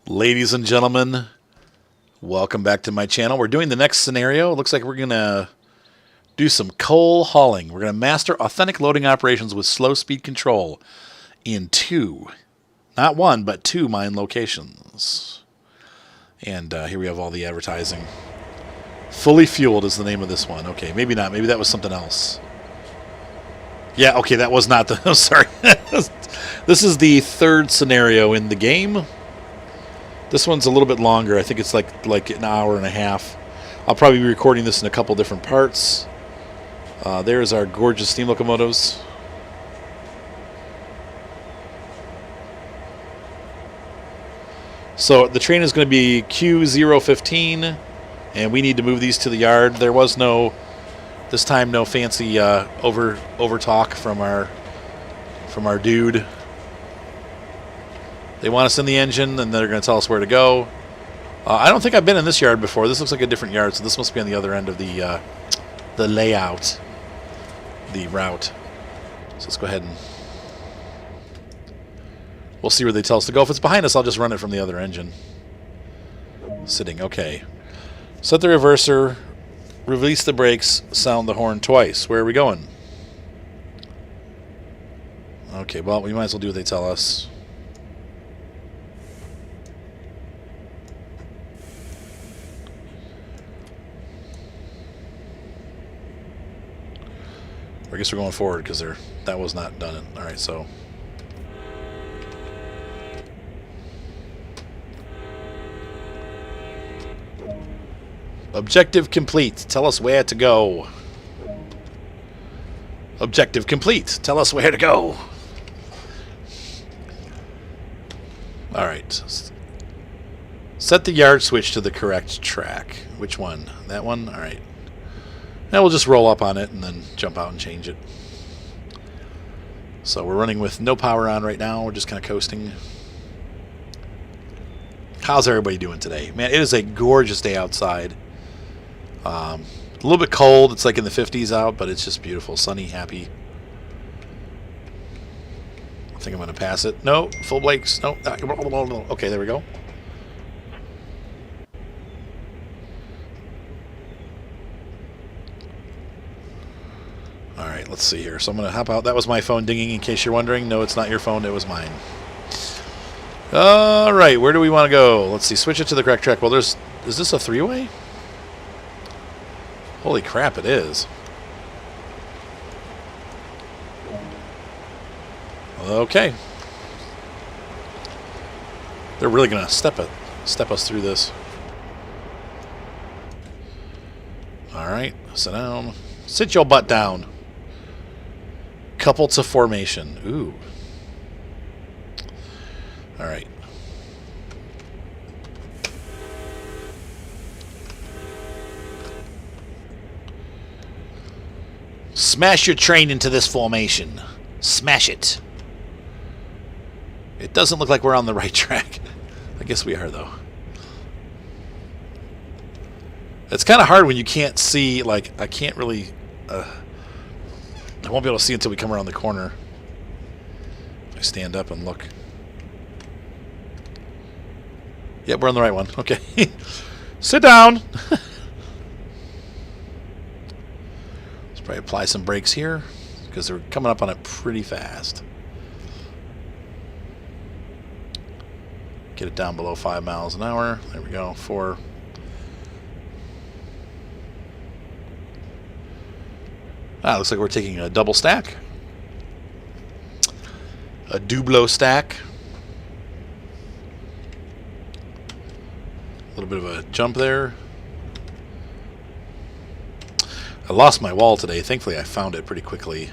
Ladies and gentlemen, welcome back to my channel. We're doing the next scenario. It looks like we're going to do some coal hauling. We're going to master authentic loading operations with slow speed control in not one, but two mine locations. And here we have all the advertising. Fully Fueled is the name of this one. Okay, maybe not. Maybe that was something else. Yeah, okay, that was not the... I'm sorry. This is the third scenario in the game. This one's a little bit longer. I think it's like an hour and a half. I'll probably be recording this in a couple different parts. There's our gorgeous steam locomotives. So the train is going to be Q015, and we need to move these to the yard. There was this time no fancy over talk from our dude. They want us in the engine, and they're going to tell us where to go. I don't think I've been in this yard before. This looks like a different yard, so this must be on the other end of the layout, the route. So let's go ahead and we'll see where they tell us to go. If it's behind us, I'll just run it from the other engine. Sitting, okay. Set the reverser, release the brakes, sound the horn twice. Where are we going? Okay, well, we might as well do what they tell us. I guess we're going forward because that was not done. All right, so objective complete. Tell us where to go. Objective complete. Tell us where to go. All right. Set the yard switch to the correct track. Which one? That one? All right. Now we'll just roll up on it and then jump out and change it. So we're running with no power on right now. We're just kind of coasting. How's everybody doing today? Man, it is a gorgeous day outside. A little bit cold. It's like in the 50s out, but it's just beautiful. Sunny, happy. I think I'm going to pass it. No, full brakes. No. Okay, there we go. Alright, let's see here. So I'm going to hop out. That was my phone dinging, in case you're wondering. No, it's not your phone. It was mine. Alright, where do we want to go? Let's see. Switch it to the correct track. Well, is this a three-way? Holy crap, it is. Okay. They're really going to step us through this. Alright, sit down. Sit your butt down. Couple to formation. Ooh. Alright. Smash your train into this formation. Smash it. It doesn't look like we're on the right track. I guess we are, though. It's kind of hard when you can't see, like, I can't really... I won't be able to see until we come around the corner. If I stand up and look. Yep, we're on the right one. Okay. Sit down! Let's probably apply some brakes here, because they're coming up on it pretty fast. Get it down below 5 miles an hour. There we go. 4. Looks like we're taking a double stack. A Dublo stack. A little bit of a jump there. I lost my wall today. Thankfully, I found it pretty quickly.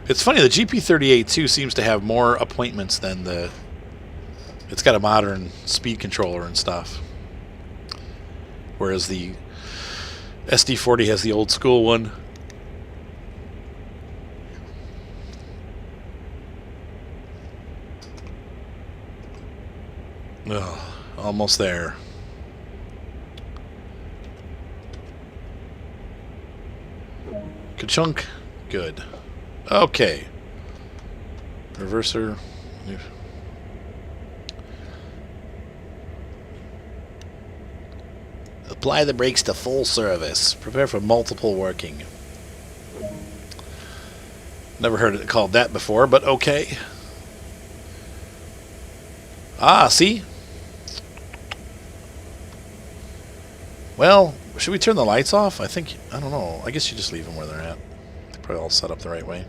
It's funny, the GP38 too seems to have more appointments than the... It's got a modern speed controller and stuff. Whereas the SD40 has the old school one. Ugh, almost there. Ka-chunk. Good. Okay. Reverser. Apply the brakes to full service. Prepare for multiple working. Never heard it called that before, but okay. Ah, see? Well, should we turn the lights off? I don't know. I guess you just leave them where they're at. They're probably all set up the right way.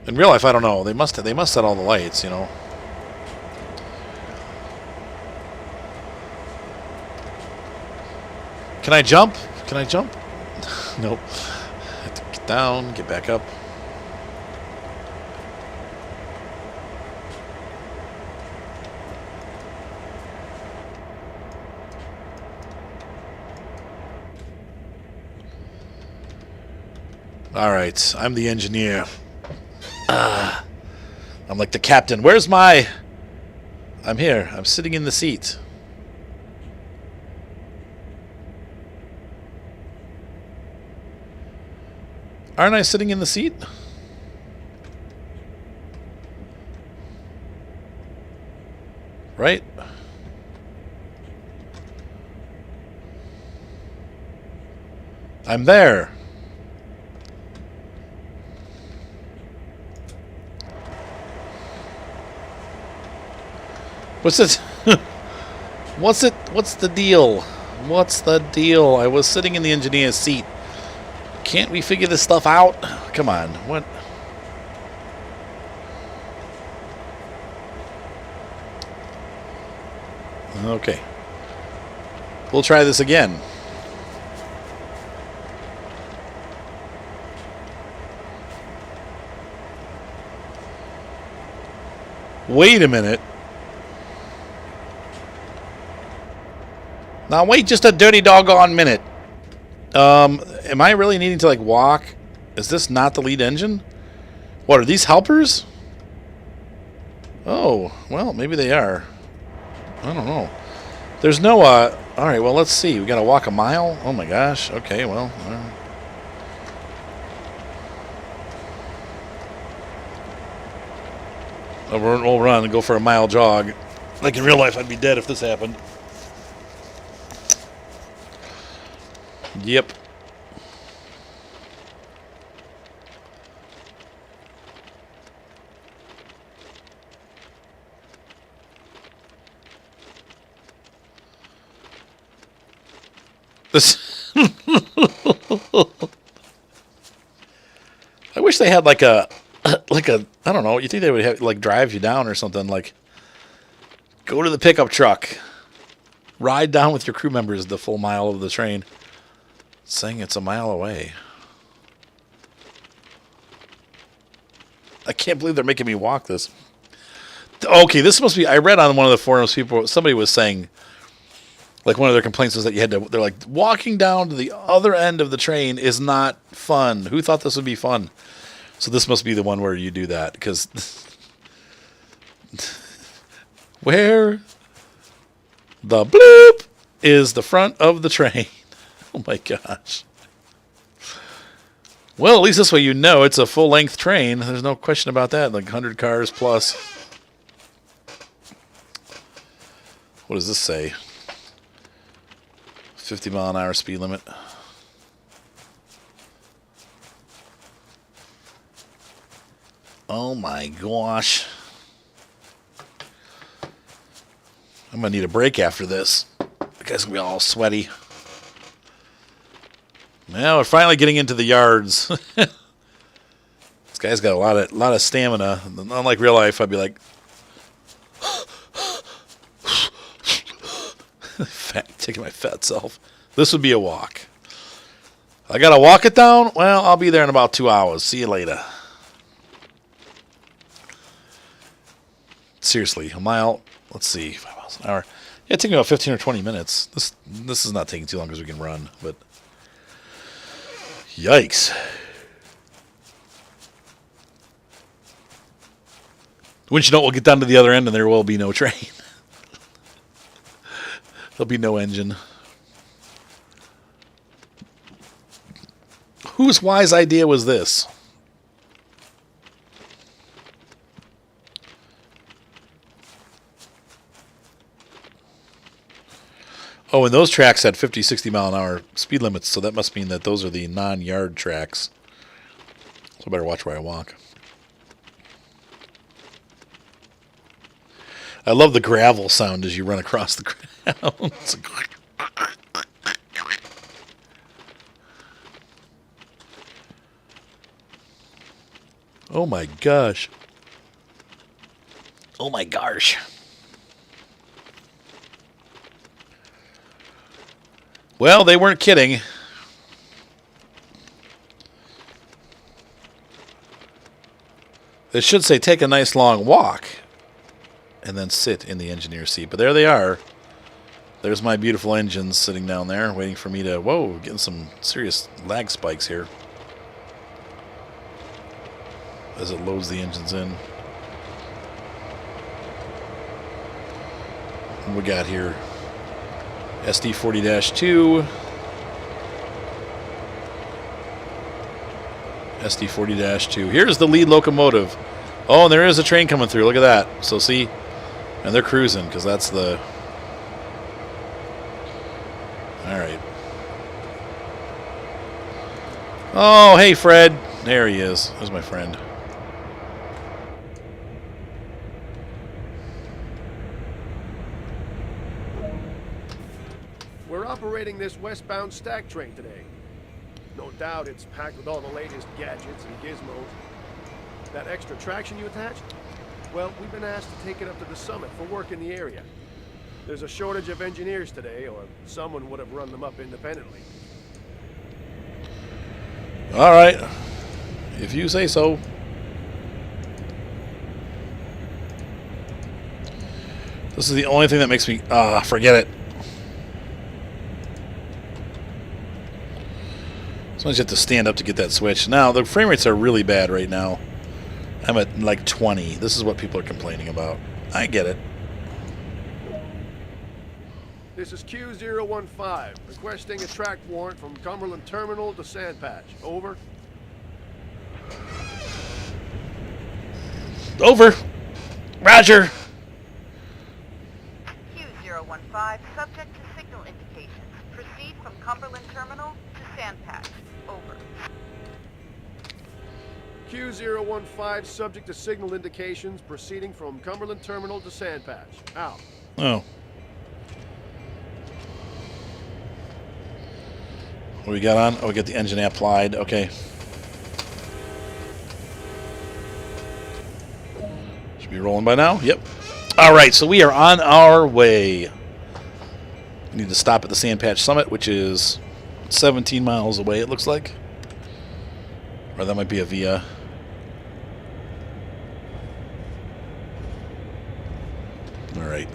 In real life, I don't know. They must set all the lights, you know. Can I jump? Can I jump? Nope. I have to get down, get back up. Alright, I'm the engineer. I'm like the captain. Where's my... I'm here. I'm sitting in the seat. Aren't I sitting in the seat? Right? I'm there. What's it? What's it? What's the deal? What's the deal? I was sitting in the engineer's seat. Can't we figure this stuff out? Come on. What? Okay. We'll try this again. Wait a minute. Now wait just a dirty doggone minute. Am I really needing to like walk? Is this not the lead engine? What are these helpers? Oh, well, maybe they are. I don't know. There's no, alright, well, let's see. We gotta walk a mile? Oh my gosh. Okay, well. We'll run and go for a mile jog. Like in real life, I'd be dead if this happened. Yep. This. I wish they had like a, I don't know. You think they would have like drive you down or something? Like, go to the pickup truck, ride down with your crew members the full mile of the train. Saying it's a mile away. I can't believe they're making me walk this. Okay, this must be... I read on one of the forums, somebody was saying, like one of their complaints was that you had to... They're like, walking down to the other end of the train is not fun. Who thought this would be fun? So this must be the one where you do that, because... where the bloop is the front of the train. Oh my gosh. Well, at least this way you know it's a full-length train. There's no question about that. Like 100 cars plus. What does this say? 50 mile an hour speed limit. Oh my gosh. I'm going to need a break after this. The guy's going to be all sweaty. Well, we're finally getting into the yards. This guy's got a lot of stamina. Unlike real life, I'd be like, taking my fat self. This would be a walk. I gotta walk it down. Well, I'll be there in about 2 hours. See you later. Seriously, a mile. Let's see, 5 miles an hour. Yeah, it took me about 15 or 20 minutes. This is not taking too long because we can run, but. Yikes. Wouldn't you know, we'll get down to the other end and there will be no train. There'll be no engine. Whose wise idea was this? Oh, and those tracks had 50, 60 mile an hour speed limits, so that must mean that those are the non-yard tracks. So I better watch where I walk. I love the gravel sound as you run across the ground. Oh my gosh. Oh my gosh. Well, they weren't kidding. It should say take a nice long walk and then sit in the engineer's seat. But there they are. There's my beautiful engines sitting down there waiting for me to... Whoa, getting some serious lag spikes here as it loads the engines in. What we got here? SD40-2. SD40-2. Here's the lead locomotive. Oh, and there is a train coming through. Look at that. So see, and they're cruising because that's the... All right. Oh, hey, Fred. There he is. There's my friend. We're operating this westbound stack train today. No doubt it's packed with all the latest gadgets and gizmos. That extra traction you attached? Well, we've been asked to take it up to the summit for work in the area. There's a shortage of engineers today, or someone would have run them up independently. All right. If you say so. This is the only thing that makes me... forget it. Sometimes you have to stand up to get that switch. Now, the frame rates are really bad right now. I'm at like 20. This is what people are complaining about. I get it. This is Q015, requesting a track warrant from Cumberland Terminal to Sandpatch. Over. Over. Roger. Q015, subject to signal indications. Proceed from Cumberland Terminal to Sandpatch. Over. Q015, subject to signal indications, proceeding from Cumberland Terminal to Sandpatch. Out. Oh. What we got on? Oh, we got the engine applied. Okay. Should be rolling by now. Yep. All right, so we are on our way. We need to stop at the Sandpatch Summit, which is 17 miles away, it looks like. Or that might be a via. All right.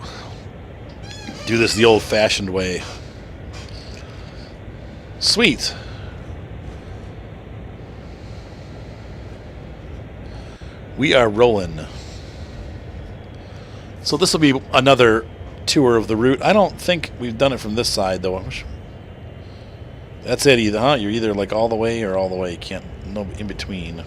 Do this the old-fashioned way. Sweet. We are rolling. So this will be another tour of the route. I don't think we've done it from this side, though. That's it either, huh? You're either like all the way or all the way. You can't, no in between.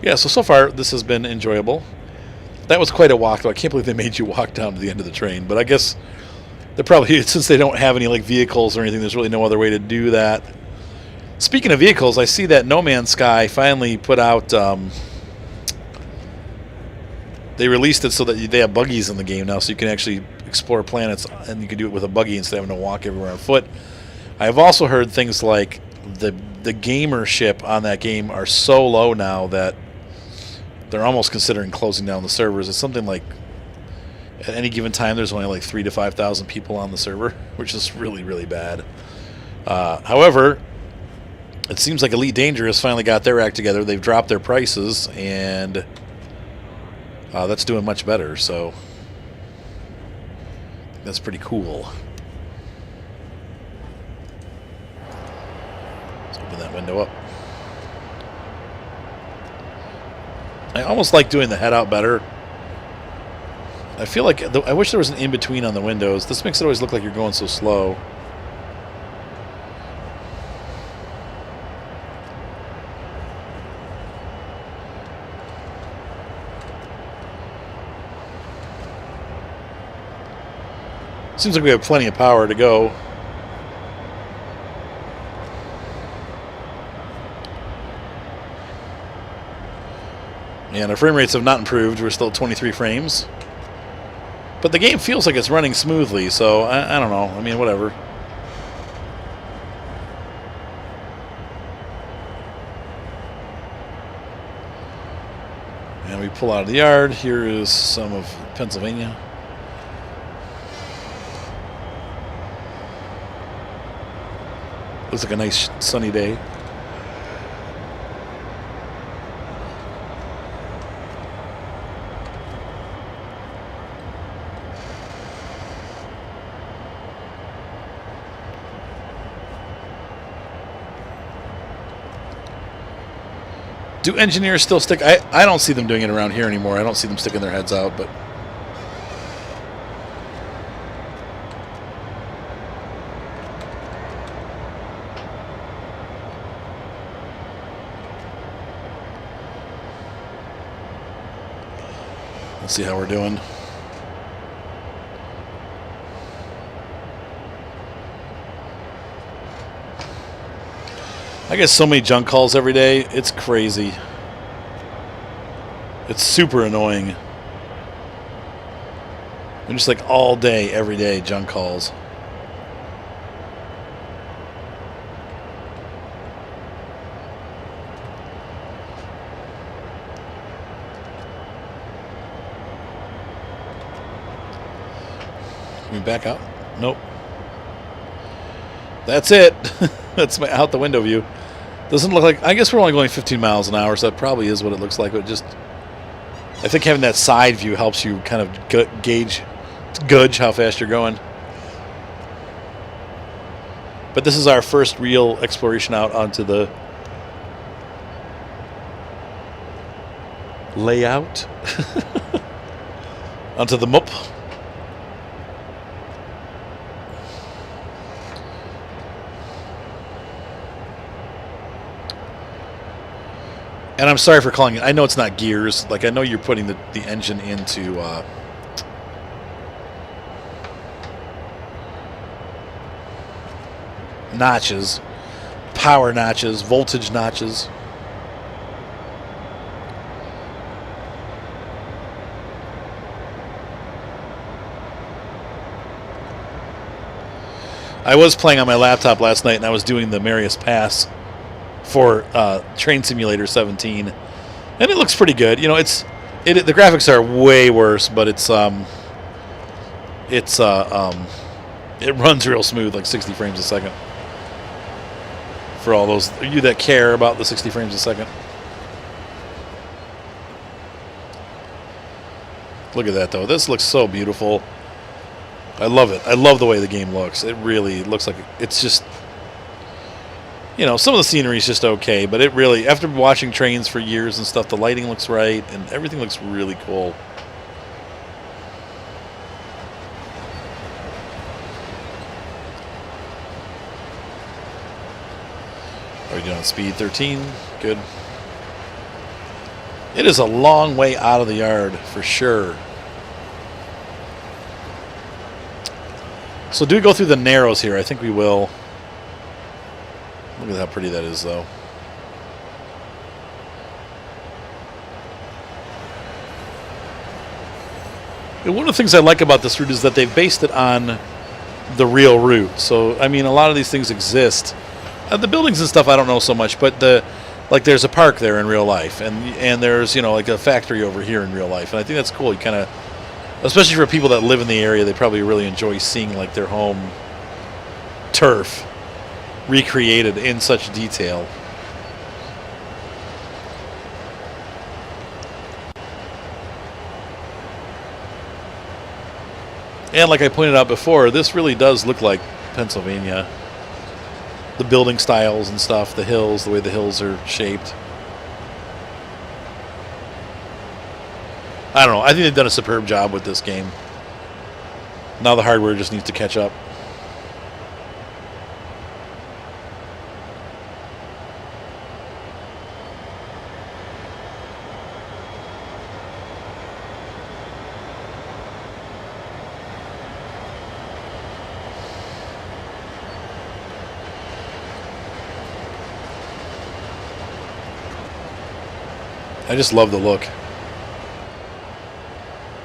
Yeah, so far this has been enjoyable. That was quite a walk, though. I can't believe they made you walk down to the end of the train. But I guess they're probably, since they don't have any like vehicles or anything, there's really no other way to do that. Speaking of vehicles, I see that No Man's Sky finally put out... they released it so that they have buggies in the game now, so you can actually explore planets, and you can do it with a buggy instead of having to walk everywhere on foot. I've also heard things like the gamership on that game are so low now that they're almost considering closing down the servers. It's something like at any given time there's only like 3,000 to 5,000 people on the server, which is really, really bad. However, it seems like Elite Dangerous finally got their act together. They've dropped their prices, and that's doing much better, so that's pretty cool. Let's open that window up. I almost like doing the head out better. I feel like I wish there was an in-between on the windows. This makes it always look like you're going so slow. Seems like we have plenty of power to go. And our frame rates have not improved. We're still at 23 frames. But the game feels like it's running smoothly, so I don't know. I mean, whatever. And we pull out of the yard. Here is some of Pennsylvania. Looks like a nice sunny day. Do engineers still stick? I don't see them doing it around here anymore. I don't see them sticking their heads out, but let's see how we're doing. I get so many junk calls every day. It's crazy. It's super annoying. I'm just like all day, every day, junk calls. Can we back out? Nope. That's it. That's my out the window view. Doesn't look like... I guess we're only going 15 miles an hour, so that probably is what it looks like. But just... I think having that side view helps you kind of gauge how fast you're going. But this is our first real exploration out onto the layout. Onto the MUP. And I'm sorry for calling it. I know it's not gears. Like, I know you're putting the engine into notches, power notches, voltage notches. I was playing on my laptop last night, and I was doing the Marius Pass for Train Simulator 17, and it looks pretty good. You know, the graphics are way worse, but it runs real smooth, like 60 frames a second. For all those of you that care about the 60 frames a second. Look at that, though. This looks so beautiful. I love it. I love the way the game looks. It really looks like it's just... You know, some of the scenery is just okay, but it really, after watching trains for years and stuff, the lighting looks right, and everything looks really cool. Are we doing on speed 13? Good. It is a long way out of the yard, for sure. So do we go through the narrows here? I think we will. Look at how pretty that is, though. And one of the things I like about this route is that they've based it on the real route. So, I mean, a lot of these things exist. The buildings and stuff I don't know so much, but there's a park there in real life, and there's, you know, like a factory over here in real life, and I think that's cool. You kind of, especially for people that live in the area, they probably really enjoy seeing like their home turf recreated in such detail. And like I pointed out before, this really does look like Pennsylvania. The building styles and stuff, the hills, the way the hills are shaped. I don't know. I think they've done a superb job with this game. Now the hardware just needs to catch up. I just love the look.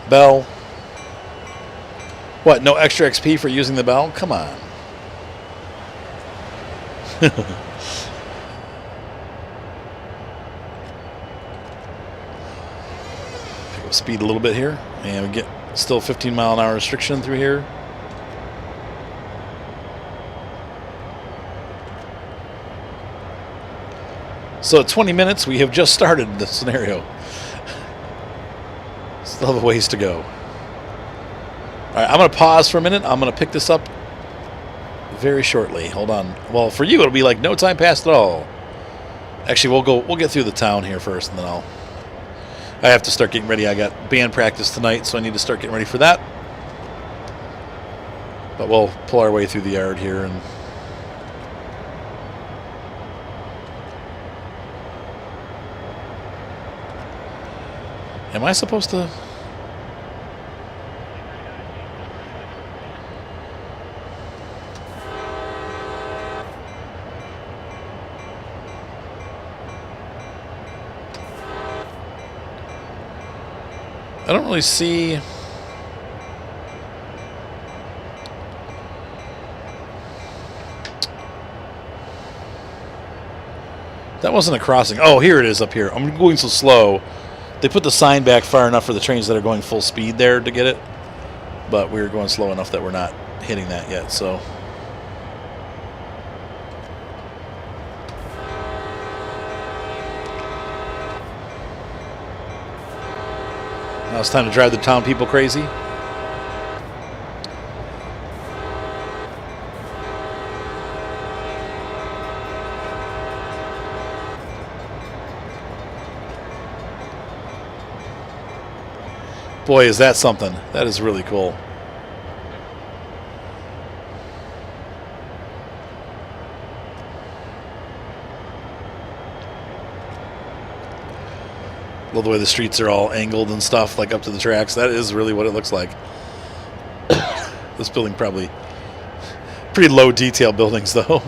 Bell. What, no extra XP for using the bell? Come on. Pick up speed a little bit here. And we get still 15-mile-an-hour restriction through here. So at 20 minutes, we have just started the scenario. Still have a ways to go. All right, I'm going to pause for a minute. I'm going to pick this up very shortly. Hold on. Well, for you, it'll be like no time passed at all. Actually, we'll get through the town here first, and then I have to start getting ready. I got band practice tonight, so I need to start getting ready for that. But we'll pull our way through the yard here and. Am I supposed to? I don't really see. That wasn't a crossing. Oh, here it is up here. I'm going so slow. They put the sign back far enough for the trains that are going full speed there to get it. But we're going slow enough that we're not hitting that yet, so. Now it's time to drive the town people crazy. Boy, is that something. That is really cool. Love the way the streets are all angled and stuff, like up to the tracks. That is really what it looks like. This building probably pretty low detail buildings, though.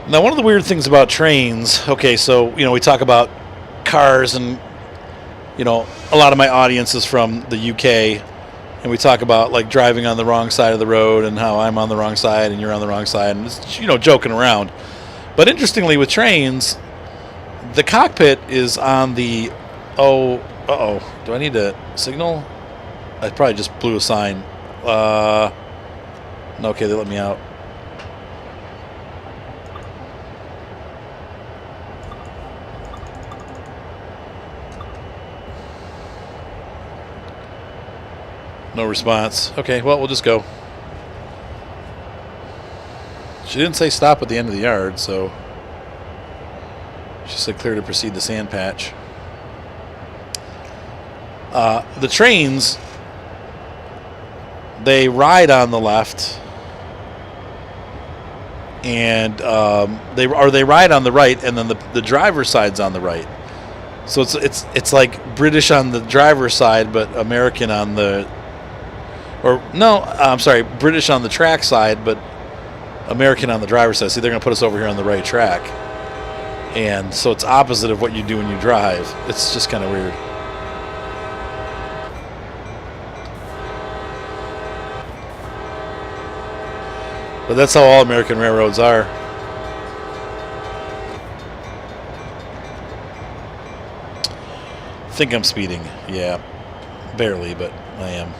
Now, one of the weird things about trains, okay, so, we talk about cars and, a lot of my audience is from the UK, and we talk about, like, driving on the wrong side of the road and how I'm on the wrong side and you're on the wrong side, and it's, joking around. But interestingly, with trains, the cockpit is on the, do I need to signal? I probably just blew a sign. Okay, they let me out. No response. Okay, well, we'll just go. She didn't say stop at the end of the yard, so she said clear to proceed to Sandpatch. The trains, they ride on the left, and they ride on the right, and then the driver's side's on the right. So it's like British on the driver's side, but American on the. Or, no, I'm sorry, British on the track side, but American on the driver's side. See, they're going to put us over here on the right track. And so it's opposite of what you do when you drive. It's just kind of weird. But that's how all American railroads are. I think I'm speeding. Yeah, barely, but I am.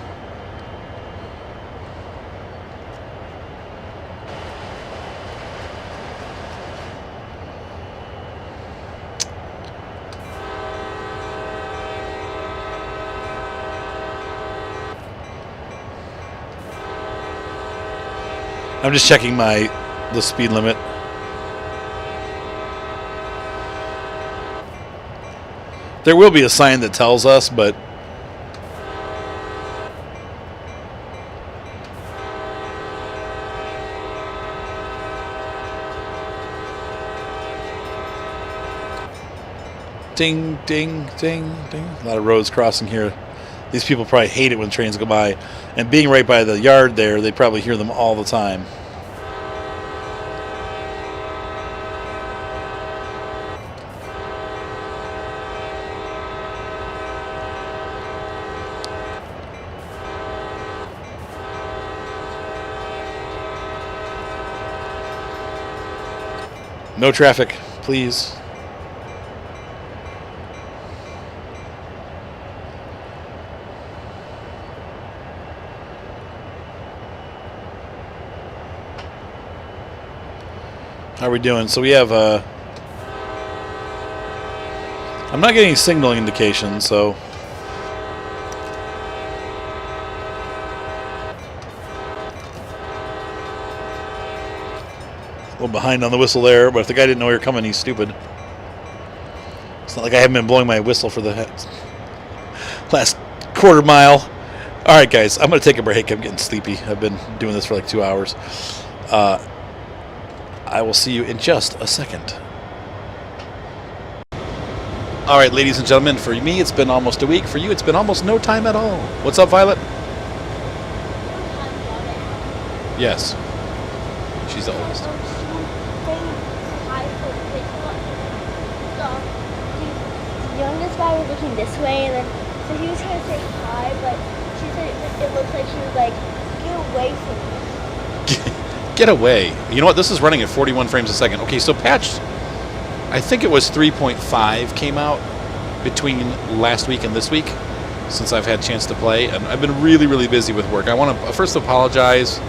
I'm just checking the speed limit. There will be a sign that tells us, but Ding, ding, ding, ding. A lot of roads crossing here. These people probably hate it when trains go by. And being right by the yard there, they probably hear them all the time. No traffic, please. How are we doing? So we have I'm not getting signal indications, so a little behind on the whistle there, but if the guy didn't know you were coming, he's stupid. It's not like I haven't been blowing my whistle for the last quarter mile. All right, guys, I'm going to take a break. I'm getting sleepy. I've been doing this for like 2 hours. I will see you in just a second. All right, ladies and gentlemen, for me, it's been almost a week. For you, it's been almost no time at all. What's up, Violet? Yes. She's the oldest. The youngest guy was looking this way, and then so he was trying to say hi, but she said it looked like she was like, "Get away from me." Get away. You know what? This is running at 41 frames a second. Okay, so patch, I think it was 3.5 came out between last week and this week since I've had a chance to play. And I've been really, really busy with work. I want to first apologize.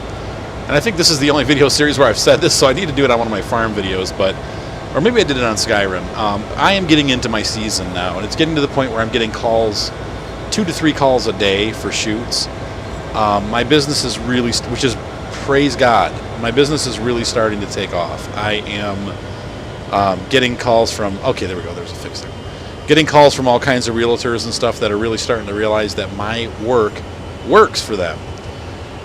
And I think this is the only video series where I've said this, so I need to do it on one of my farm videos. Or maybe I did it on Skyrim. I am getting into my season now, and it's getting to the point where I'm getting calls, 2 to 3 calls a day for shoots. My business is really, which is, praise God, my business is really starting to take off. I am getting calls from, okay, there we go, there's a fix there. Getting calls from all kinds of realtors and stuff that are really starting to realize that my work works for them.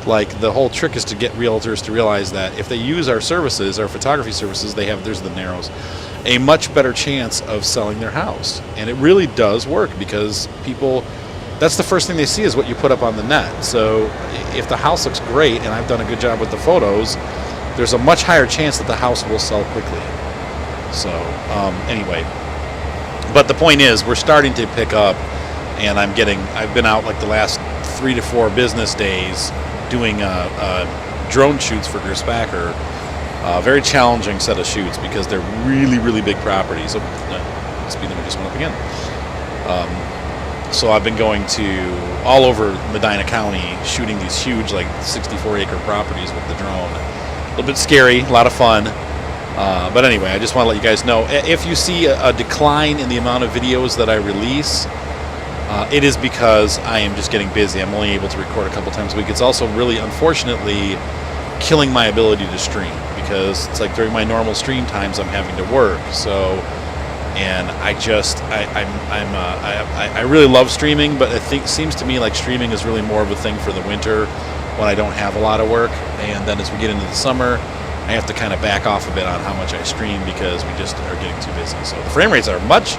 Like, the whole trick is to get realtors to realize that if they use our services, our photography services, they have, there's the narrows, a much better chance of selling their house. And it really does work because people, that's the first thing they see is what you put up on the net. So if the house looks great and I've done a good job with the photos, there's a much higher chance that the house will sell quickly. So anyway, but the point is we're starting to pick up, and I've been out like the last 3 to 4 business days doing drone shoots for Gerspacker. Very challenging set of shoots because they're really, really big properties. Speed limit just went up again. So I've been going to all over Medina County shooting these huge, like 64-acre properties with the drone. A little bit scary, a lot of fun. But anyway, I just want to let you guys know, if you see a decline in the amount of videos that I release, it is because I am just getting busy. I'm only able to record a couple times a week. It's also really, unfortunately, killing my ability to stream because it's like during my normal stream times I'm having to work. So, and I really love streaming, but it seems to me like streaming is really more of a thing for the winter when I don't have a lot of work. And then as we get into the summer, I have to kind of back off a bit on how much I stream because we just are getting too busy. So the frame rates are much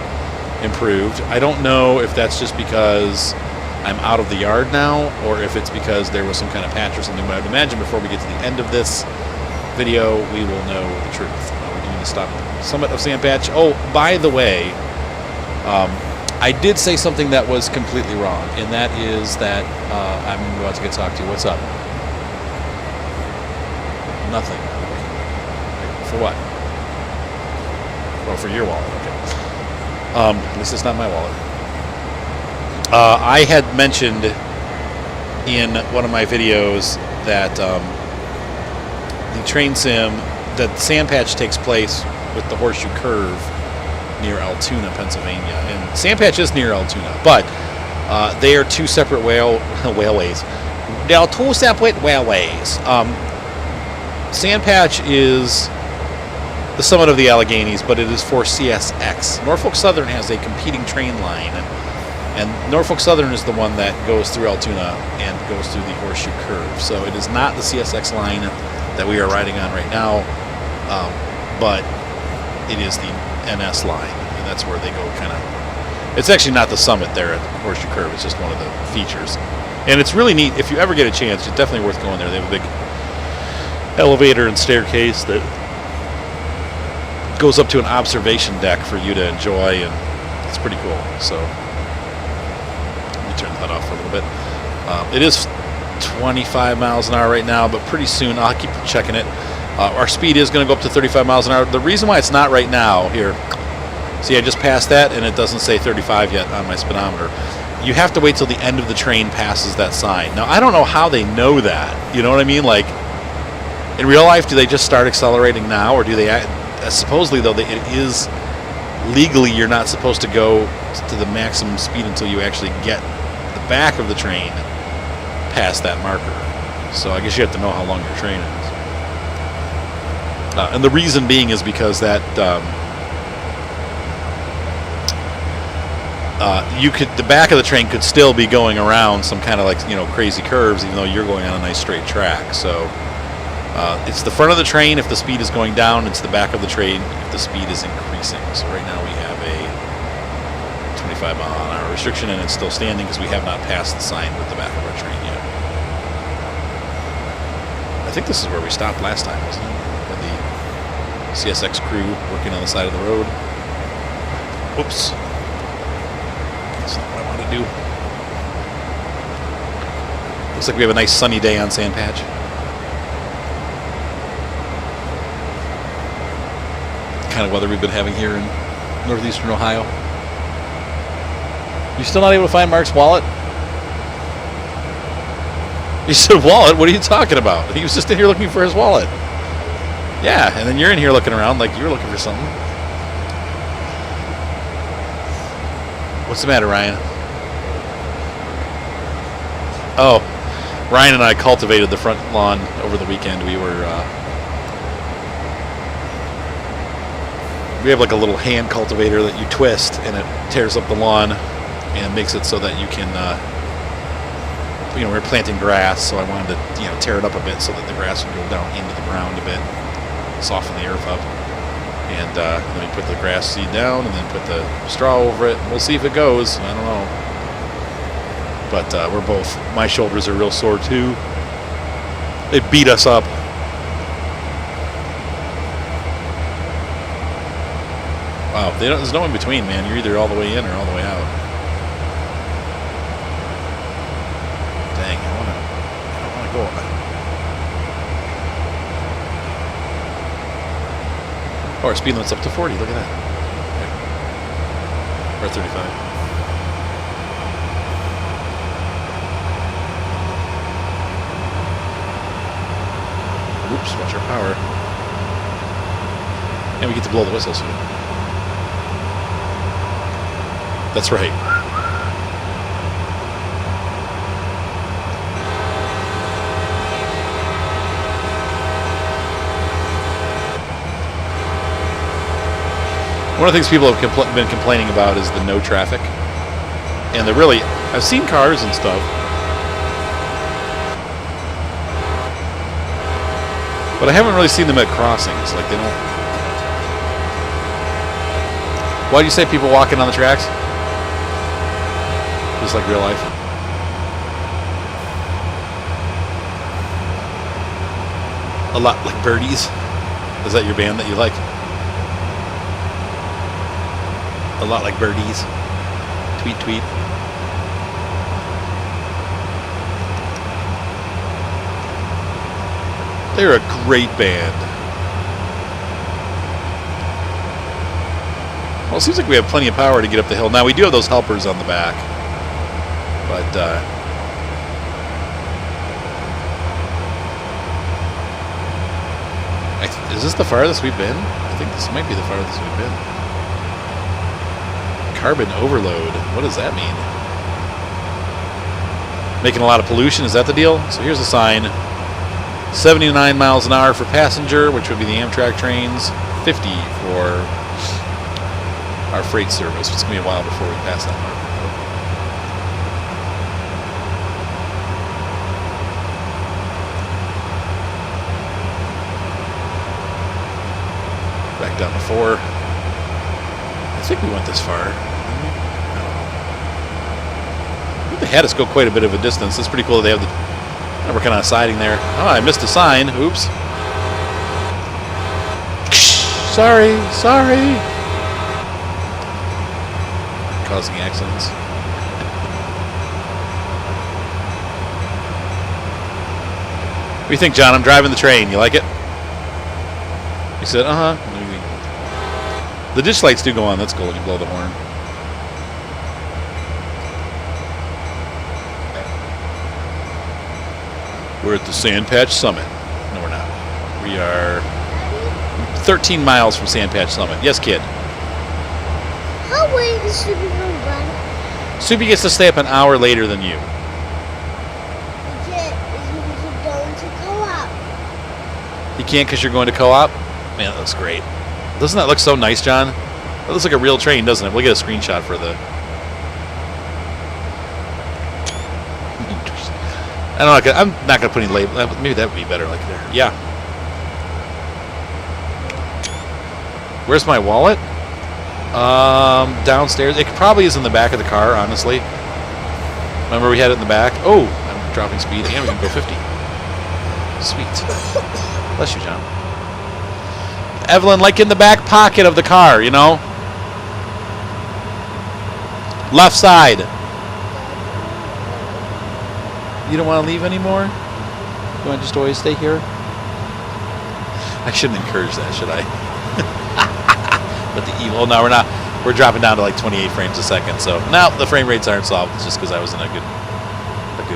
improved. I don't know if that's just because I'm out of the yard now or if it's because there was some kind of patch or something, but I'd imagine before we get to the end of this video we will know the truth. We're doing the summit of Sandpatch. Oh, by the way, I did say something that was completely wrong, and that is that I'm about to get talked to. What's up? Nothing. For what? Oh, for your wallet. Okay. At least it's not my wallet. I had mentioned in one of my videos that the train sim, that Sandpatch takes place with the Horseshoe Curve near Altoona, Pennsylvania. And Sandpatch is near Altoona, but they are 2 separate railways. They are 2 separate railways. Sandpatch is the summit of the Alleghenies, but it is for CSX. Norfolk Southern has a competing train line, and Norfolk Southern is the one that goes through Altoona and goes through the Horseshoe Curve. So it is not the CSX line that we are riding on right now, but it is the NS line, and that's where they go kind of. It's actually not the summit there at Horseshoe Curve. It's just one of the features, and it's really neat. If you ever get a chance, it's definitely worth going there. They have a big elevator and staircase that goes up to an observation deck for you to enjoy, and it's pretty cool. So let me turn that off for a little bit. It is 25 miles an hour right now, but pretty soon I'll keep checking it. Our speed is going to go up to 35 miles an hour. The reason why it's not right now, here, see, I just passed that and it doesn't say 35 yet on my speedometer. You have to wait till the end of the train passes that sign. Now, I don't know how they know that. You know what I mean? Like, in real life, do they just start accelerating now, or do they? Supposedly, though, it is legally you're not supposed to go to the maximum speed until you actually get the back of the train past that marker. So I guess you have to know how long your train is. And the reason being is because that the back of the train could still be going around some kind of like, you know, crazy curves, even though you're going on a nice straight track. So it's the front of the train if the speed is going down. It's the back of the train if the speed is increasing. So right now we have a 25 mile an hour restriction, and it's still standing because we have not passed the sign with the back of our train yet. I think this is where we stopped last time, wasn't it? Had the CSX crew working on the side of the road. Whoops. That's not what I want to do. Looks like we have a nice sunny day on Sandpatch. Kind of weather we've been having here in northeastern Ohio. You still not able to find Mark's wallet? He said, wallet? What are you talking about? He was just in here looking for his wallet. Yeah, and then you're in here looking around like you were looking for something. What's the matter, Ryan? Oh, Ryan and I cultivated the front lawn over the weekend. We have like a little hand cultivator that you twist, and it tears up the lawn and makes it so that you can, we're planting grass, so I wanted to, tear it up a bit so that the grass would go down into the ground a bit, soften the earth up. And then we put the grass seed down and then put the straw over it. We'll see if it goes. I don't know. But my shoulders are real sore too. They beat us up. Wow, there's no in between, man. You're either all the way in or all the way out. Dang, I don't want to go. Oh, our speed limit's up to 40. Look at that. Okay. Or 35. Oops, watch our power. And we get to blow the whistle soon. That's right. One of the things people have been complaining about is the no traffic. And I've seen cars and stuff. But I haven't really seen them at crossings. Like, they don't. Why do you say people walking on the tracks? Just like real life. A lot like Birdies. Is that your band that you like? A lot like Birdies. Tweet, tweet. They're a great band. Well, it seems like we have plenty of power to get up the hill. Now, we do have those helpers on the back. But, is this the farthest we've been? I think this might be the farthest we've been. Carbon overload. What does that mean? Making a lot of pollution, is that the deal? So here's a sign. 79 miles an hour for passenger, which would be the Amtrak trains. 50 for our freight service. It's going to be a while before we pass that mark. Back down to 4. I think we went this far. I don't know. They had us go quite a bit of a distance. It's pretty cool that they have the... We're kind of siding there. Oh, I missed a sign. Oops. Sorry. Causing accidents. What do you think, John? I'm driving the train. You like it? He said, uh-huh. The ditch lights do go on. That's cool when you blow the horn. We're at the Sandpatch Summit. No, we're not. We are 13 miles from Sandpatch Summit. Yes, kid. How late is Soupy going to run? Soupy gets to stay up an hour later than you. Is going to co-op? You can't because you're going to co-op? Man, that looks great. Doesn't that look so nice, John? That looks like a real train, doesn't it? We'll get a screenshot for the... I'm not going to put any label. Maybe that would be better like there. Yeah. Where's my wallet? Downstairs. It probably is in the back of the car, honestly. Remember we had it in the back? Oh, I'm dropping speed. And we can go 50. Sweet. Bless you, John. Evelyn, like in the back pocket of the car, you know? Left side. You don't want to leave anymore? You want to just always stay here? I shouldn't encourage that, should I? But the evil... No, we're not. We're dropping down to like 28 frames a second. So now the frame rates aren't solved. It's just because I was in a good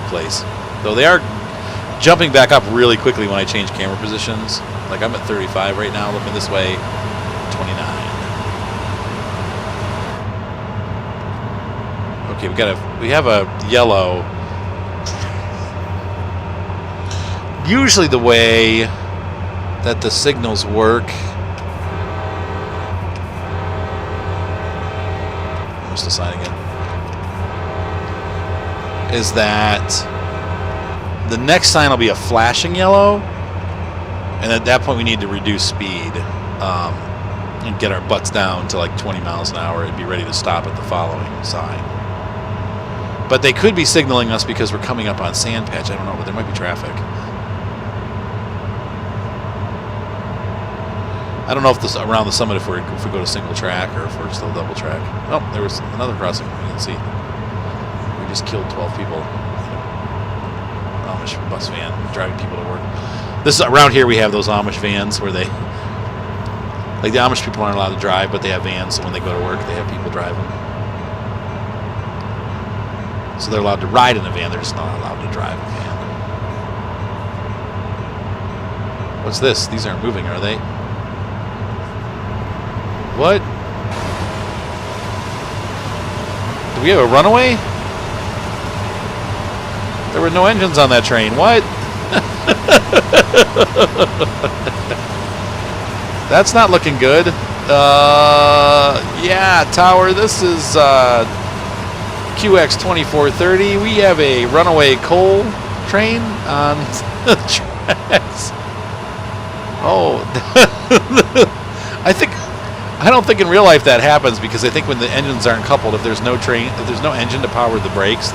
place. Though they are jumping back up really quickly when I change camera positions. Like I'm at 35 right now, looking this way, 29. Okay, we have a yellow. Usually the way that the signals work. Almost the sign again. Is that the next sign will be a flashing yellow, and at that point we need to reduce speed and get our butts down to like 20 miles an hour and be ready to stop at the following sign. But they could be signaling us because we're coming up on Sandpatch. I don't know, but there might be traffic. I don't know if this around the summit if we go to single track or if we're still double track. Oh, there was another crossing we didn't see. We just killed 12 people. Amish bus van driving people to work. This is around here. We have those Amish vans where they, like the Amish people aren't allowed to drive, but they have vans. So when they go to work, they have people drive them. So they're allowed to ride in a van. They're just not allowed to drive a van. What's this? These aren't moving, are they? What? Do we have a runaway? There were no engines on that train. What? That's not looking good. Yeah, Tower, this is QX 2430. We have a runaway coal train on the tracks. Oh. I don't think in real life that happens because I think when the engines aren't coupled, if there's no engine to power the brakes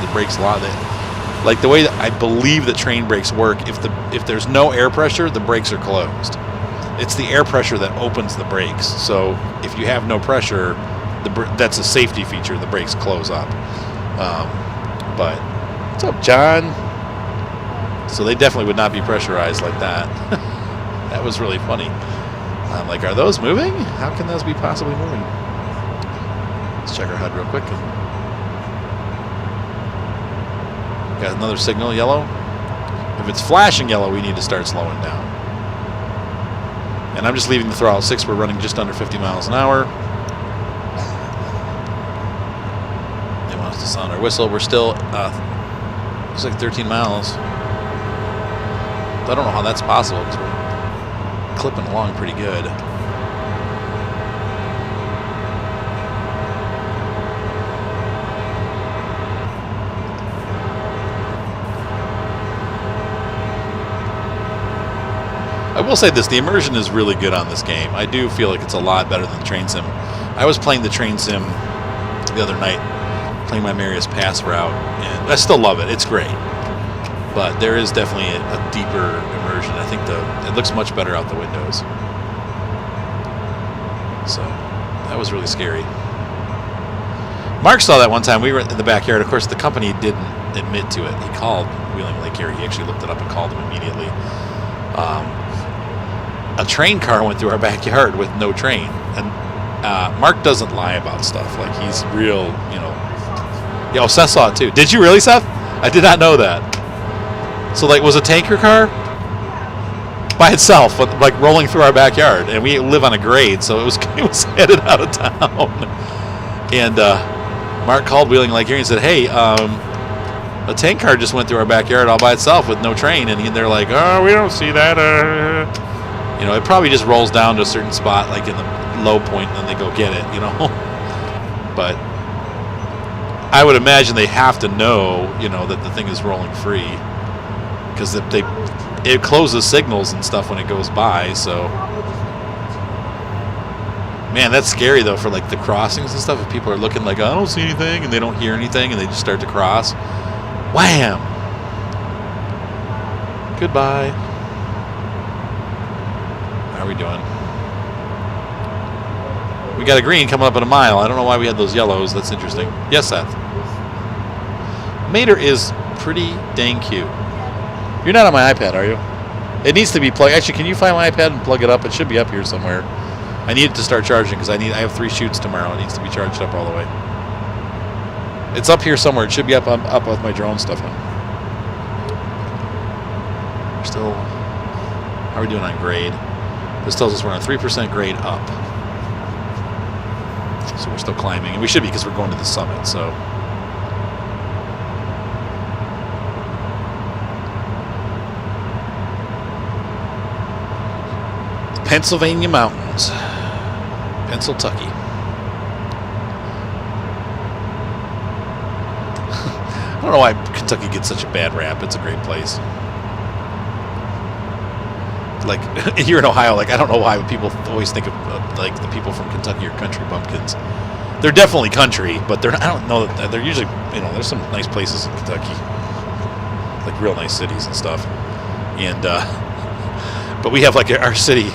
like the way that I believe that train brakes work, if there's no air pressure, the brakes are closed. It's the air pressure that opens the brakes. So if you have no pressure, that's a safety feature. The brakes close up. But what's up, John? So they definitely would not be pressurized like that. That was really funny. I'm like, are those moving? How can those be possibly moving? Let's check our HUD real quick. Got another signal, yellow. If it's flashing yellow, we need to start slowing down. And I'm just leaving the throttle 6. We're running just under 50 miles an hour. They want us to sound our whistle. We're still, looks like 13 miles. I don't know how that's possible because we're clipping along pretty good. I will say this, the immersion is really good on this game. I do feel like it's a lot better than Train Sim. I was playing the train sim the other night, playing my Marius Pass route, and I still love it. It's great, but there is definitely a deeper immersion. I think it looks much better out the windows. So that was really scary. Mark saw that one time. We were in the backyard. Of course, the company didn't admit to it. He called Wheeling Lake Erie. He actually looked it up and called them immediately. A train car went through our backyard with no train, and Mark doesn't lie about stuff. Like, he's real, you know. Yo, Seth saw it too. Did you really, Seth? I did not know that. So, like, was a tanker car by itself, like, rolling through our backyard, and we live on a grade, so it was headed out of town. And Mark called Wheeling Lake Erie and said, "Hey, a tank car just went through our backyard all by itself with no train," and they're like, "Oh, we don't see that." You know, it probably just rolls down to a certain spot, like in the low point, and then they go get it, you know. But I would imagine they have to know, you know, that the thing is rolling free, because it closes signals and stuff when it goes by. So, man, that's scary though for like the crossings and stuff. If people are looking like, "I don't see anything," and they don't hear anything, and they just start to cross, wham! Goodbye. How are we doing? We got a green coming up in a mile. I don't know why we had those yellows. That's interesting. Yes, Seth. Mater is pretty dang cute. You're not on my iPad, are you? It needs to be plugged. Actually, can you find my iPad and plug it up? It should be up here somewhere. I need it to start charging because I have 3 shoots tomorrow. It needs to be charged up all the way. It's up here somewhere. It should be up with my drone stuff on. We're still. How are we doing on grade? This tells us we're on a 3% grade up. So we're still climbing, and we should be because we're going to the summit. So. Pennsylvania mountains. Pennsylvania. I don't know why Kentucky gets such a bad rap. It's a great place. Like, here in Ohio, like, I don't know why people always think of, like, the people from Kentucky are country bumpkins. They're definitely country, but I don't know that they're usually, you know, there's some nice places in Kentucky. Like, real nice cities and stuff. And, but we have, like, our city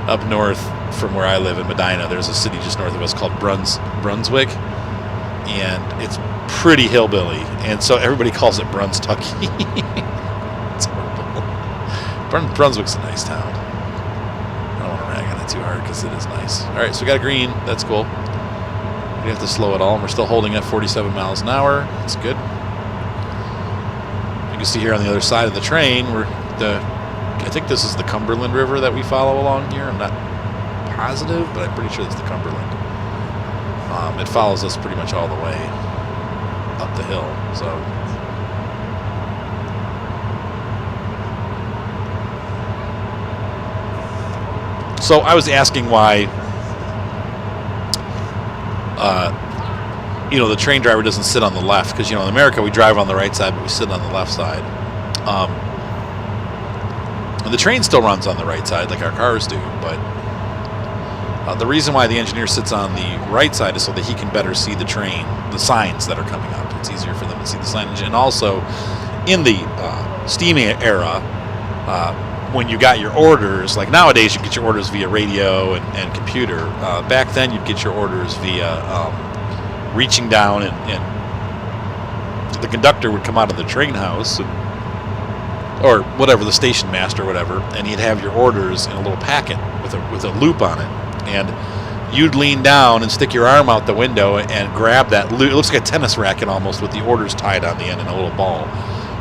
up north from where I live in Medina. There's a city just north of us called Brunswick. And it's pretty hillbilly. And so everybody calls it Brunstucky. It's horrible. Brunswick's a nice town. I don't want to rag on it too hard because it is nice. All right, so we got a green. That's cool. We have to slow it all, and we're still holding at 47 miles an hour. That's good. You can see here on the other side of the train, I think this is the Cumberland River that we follow along here. I'm not positive, but I'm pretty sure it's the Cumberland. It follows us pretty much all the way up the hill. So I was asking why, you know, the train driver doesn't sit on the left, because, you know, in America we drive on the right side, but we sit on the left side. And the train still runs on the right side like our cars do, but the reason why the engineer sits on the right side is so that he can better see the train, the signs that are coming up. It's easier for them to see the signage. And also, in the steam era, when you got your orders, like nowadays you get your orders via radio and computer. Back then you'd get your orders via reaching down, and the conductor would come out of the train house, or whatever, the station master or whatever, and he'd have your orders in a little packet with a loop on it. And you'd lean down and stick your arm out the window and grab that loop. It looks like a tennis racket almost, with the orders tied on the end in a little ball.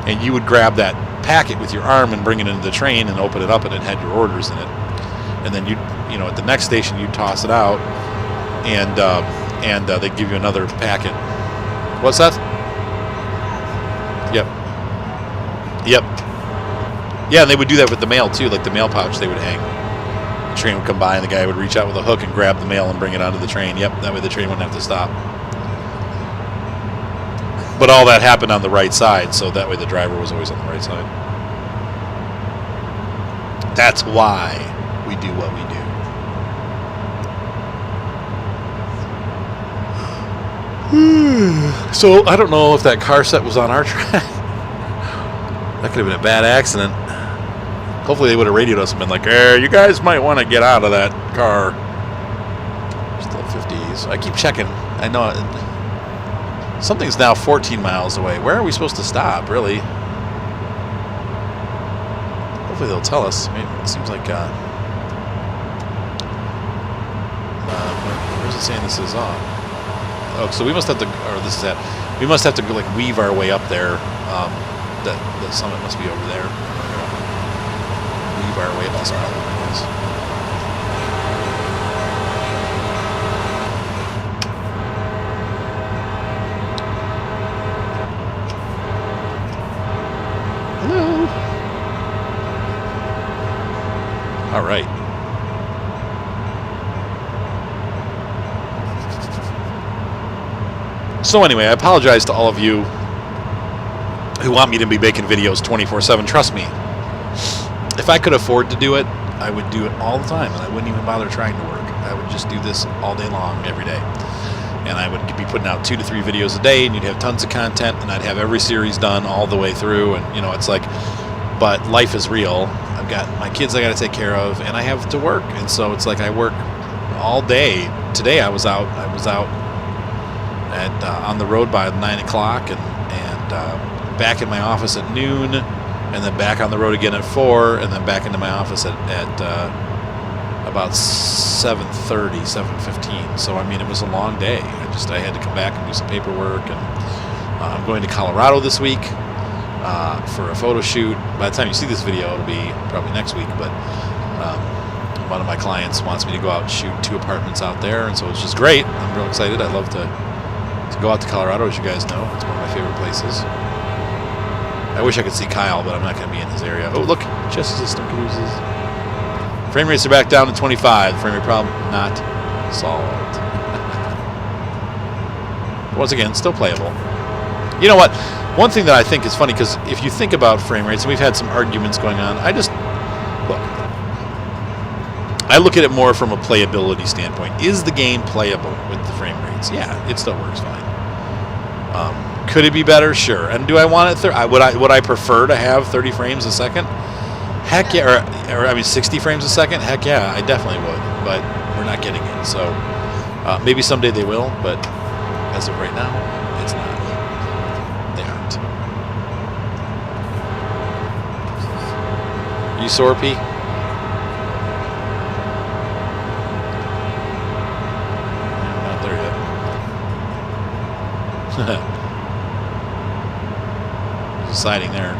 And you would grab that packet with your arm and bring it into the train and open it up, and it had your orders in it. And then you know, at the next station you'd toss it out, and they'd give you another packet. What's that? Yep. Yeah, and they would do that with the mail too, like the mail pouch they would hang. The train would come by and the guy would reach out with a hook and grab the mail and bring it onto the train. Yep, that way the train wouldn't have to stop. But all that happened on the right side, so that way the driver was always on the right side. That's why we do what we do. So I don't know if that car set was on our track. That could have been a bad accident. Hopefully they would have radioed us and been like, you guys might want to get out of that car. Still 50s. I keep checking. I know something's now 14 miles away. Where are we supposed to stop, really? Hopefully they'll tell us. I mean, it seems like... where's it saying this is on? Oh, so we must have to... Or this is that. We must have to, like, weave our way up there. The summit must be over there. Weave our way up this mountain, I guess. Hello. All right. So anyway, I apologize to all of you who want me to be making videos 24/7. Trust me, if I could afford to do it, I would do it all the time, and I wouldn't even bother trying to work. I would just do this all day long, every day. And I would be putting out 2 to 3 videos a day, and you'd have tons of content, and I'd have every series done all the way through, and, you know, it's like, but life is real. I've got my kids I got to take care of, and I have to work, and so it's like I work all day. Today I was out at on the road by 9 o'clock, and back in my office at noon, and then back on the road again at 4, and then back into my office at about 7:30, 7:15. So I mean, it was a long day. I had to come back and do some paperwork, and I'm going to Colorado this week for a photo shoot. By the time you see this video, it'll be probably next week, but one of my clients wants me to go out and shoot 2 apartments out there, and so it's just great. I'm real excited. I love to go out to Colorado, as you guys know. It's one of my favorite places. I wish I could see Kyle, but I'm not going to be in his area. Oh, look, chest system cruises. Frame rates are back down to 25. Frame rate problem not solved. Once again, still playable. You know what? One thing that I think is funny, because if you think about frame rates, and we've had some arguments going on, I look at it more from a playability standpoint. Is the game playable with the frame rates? Yeah, it still works fine. Could it be better? Sure. And do I want it? Would I prefer to have 30 frames a second? Heck yeah. Or I mean, 60 frames a second? Heck yeah, I definitely would. But we're not getting it. So maybe someday they will. But as of right now, it's not. They aren't. Are you sore, P? Not there yet. Siding there.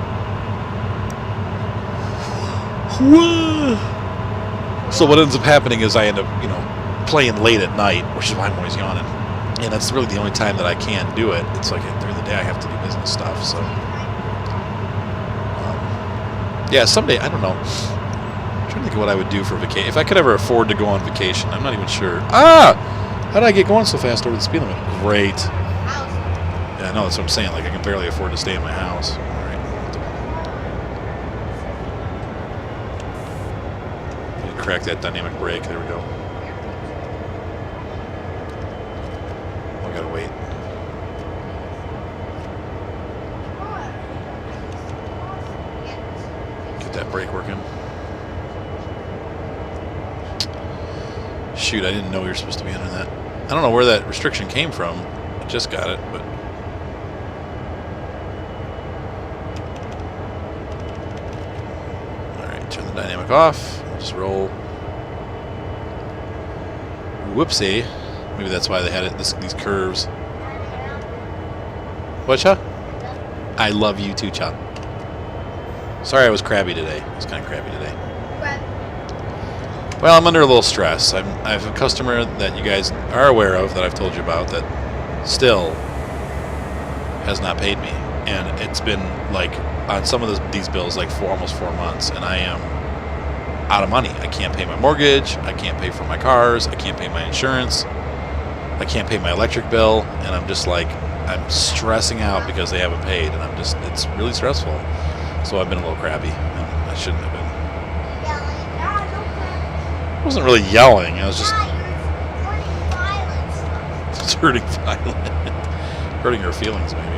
So what ends up happening is I end up, playing late at night, which is why I'm always yawning. And that's really the only time that I can do it. It's like during the day I have to do business stuff. So, yeah, someday, I don't know. I'm trying to think of what I would do for vacation. If I could ever afford to go on vacation, I'm not even sure. How did I get going so fast over the speed limit? Great. Yeah, I know, that's what I'm saying. Like, I can barely afford to stay in my house. All right. Crack that dynamic brake. There we go. I gotta wait. Get that brake working. Shoot, I didn't know you were supposed to be under that. I don't know where that restriction came from. I just got it, but... Turn the dynamic off. We'll just roll. Whoopsie. Maybe that's why they had it. These curves. What, Cha? I love you too, Cha. Sorry I was crabby today. I was kind of crabby today. Well, I'm under a little stress. I have a customer that you guys are aware of that I've told you about that still has not paid me. And it's been like on some of these bills like almost 4 months, and I am out of money. I can't pay my mortgage, I can't pay for my cars, I can't pay my insurance, I can't pay my electric bill, and I'm just like, I'm stressing out because they haven't paid, and it's really stressful. So I've been a little crabby, and I shouldn't have been. I wasn't really yelling, I was just turning violent. Hurting her feelings, maybe.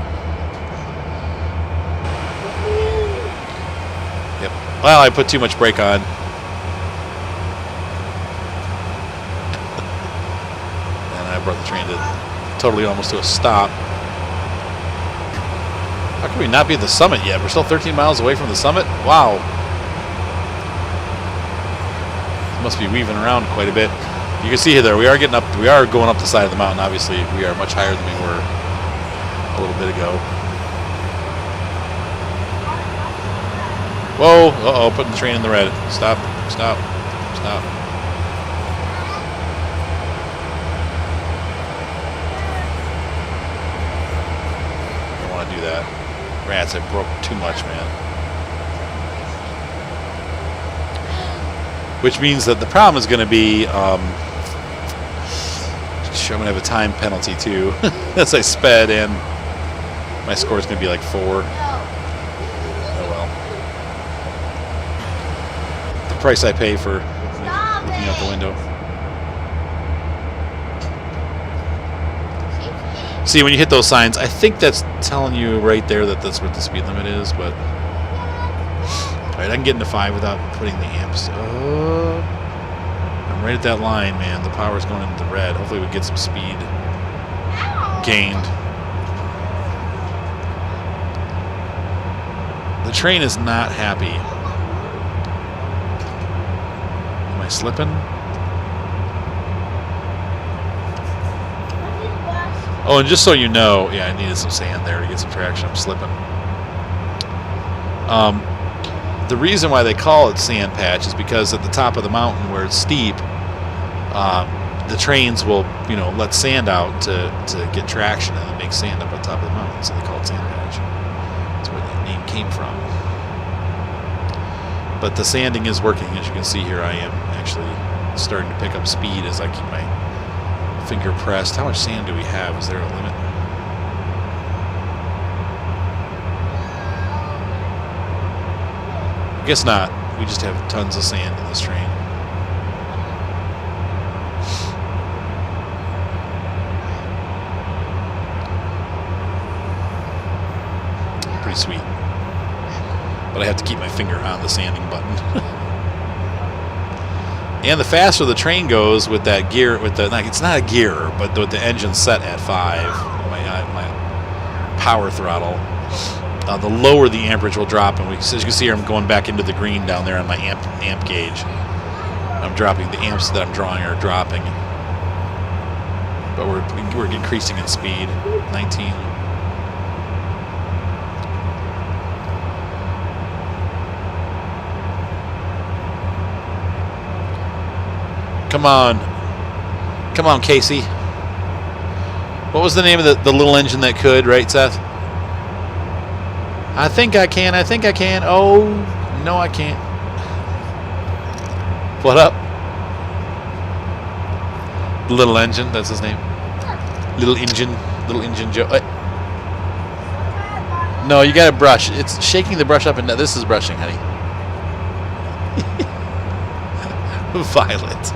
Yep. Well, I put too much brake on. And I brought the train to totally almost to a stop. How can we not be at the summit yet? We're still 13 miles away from the summit? Wow. Must be weaving around quite a bit. You can see here there, we are getting up, we are going up the side of the mountain. Obviously, we are much higher than we were a little bit ago. Whoa, uh-oh, putting the train in the red. Stop, stop, stop. Don't want to do that. Rats, I broke too much, man. Which means that the problem is going to be, I'm going to have a time penalty too, as I sped, and my score is going to be like 4. Oh well. The price I pay for looking out the window. See, when you hit those signs, I think that's telling you right there that that's what the speed limit is, but... Alright, I can get into 5 without putting the amps. I'm right at that line, man. The power's going into the red. Hopefully we get some speed gained. The train is not happy. Am I slipping? Oh, and just so you know, yeah, I needed some sand there to get some traction. I'm slipping. The reason why they call it Sandpatch is because at the top of the mountain where it's steep, the trains will, you know, let sand out to get traction and it makes sand up on top of the mountain, so they call it Sandpatch. That's where that name came from. But the sanding is working. As you can see here, I am actually starting to pick up speed as I keep my finger pressed. How much sand do we have? Is there a limit? I guess not. We just have tons of sand in this train. Pretty sweet. But I have to keep my finger on the sanding button. And the faster the train goes with that gear, with the, like, it's not a gear, but with the engine set at 5, my power throttle, the lower the amperage will drop. And as you can see here, I'm going back into the green down there on my amp gauge. I'm dropping, the amps that I'm drawing are dropping. But we're increasing in speed. 19. Come on. Come on, Casey. What was the name of the little engine that could, right, Seth? I think I can. I think I can. Oh, no, I can't. What up? Little engine, that's his name. Little engine Joe. No, you gotta brush. It's shaking the brush up and down. This is brushing, honey. Violet.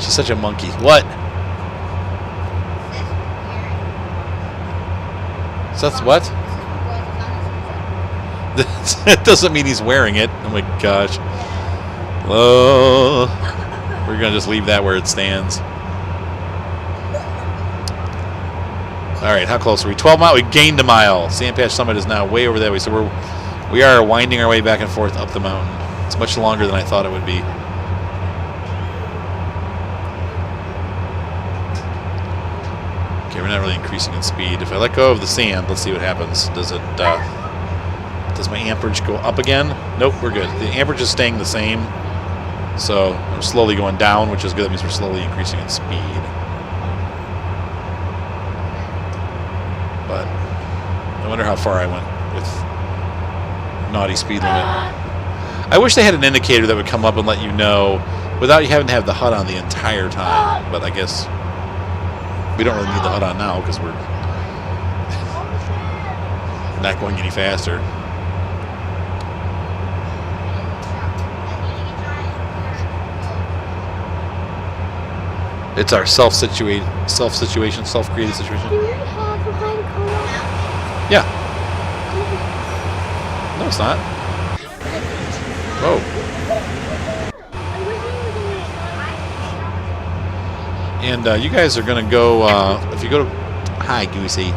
She's such a monkey. What? Seth's what? That doesn't mean he's wearing it. Oh my gosh. Oh, we're gonna just leave that where it stands. All right, how close are we? 12 miles. We gained a mile. Sandpatch Summit is now way over that way. So we are winding our way back and forth up the mountain. It's much longer than I thought it would be. Okay, we're not really increasing in speed. If I let go of the sand, let's see what happens. Does it? Does my amperage go up again? Nope, we're good. The amperage is staying the same. So I'm slowly going down, which is good. That means we're slowly increasing in speed. But I wonder how far I went with naughty speed limit. I wish they had an indicator that would come up and let you know without you having to have the HUD on the entire time. But I guess we don't really need the HUD on now because we're not going any faster. It's our self-created situation. Do we have a line co-op? Yeah. No, it's not. Whoa. And you guys are going to go, if you go to, hi, Goosey,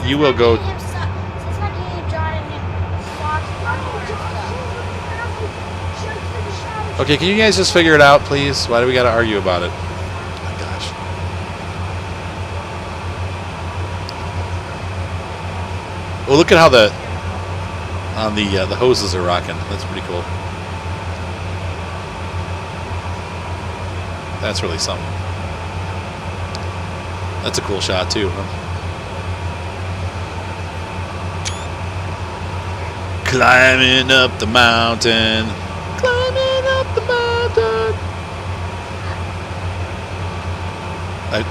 you will go, okay, can you guys just figure it out, please? Why do we got to argue about it? Oh my gosh. Well, look at how the hoses are rocking. That's pretty cool. That's really something. That's a cool shot too, huh? Climbing up the mountain. Climbing up the mountain.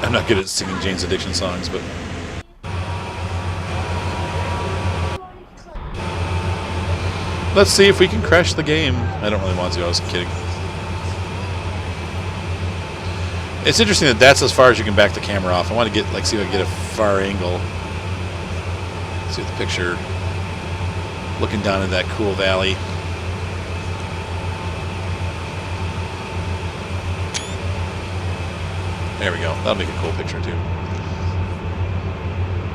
I'm not good at singing Jane's Addiction songs, but let's see if we can crash the game. I don't really want to. I was kidding. It's interesting that that's as far as you can back the camera off. I want to get, like, see if I can get a far angle. See the picture looking down in that cool valley. There we go. That'll make a cool picture too.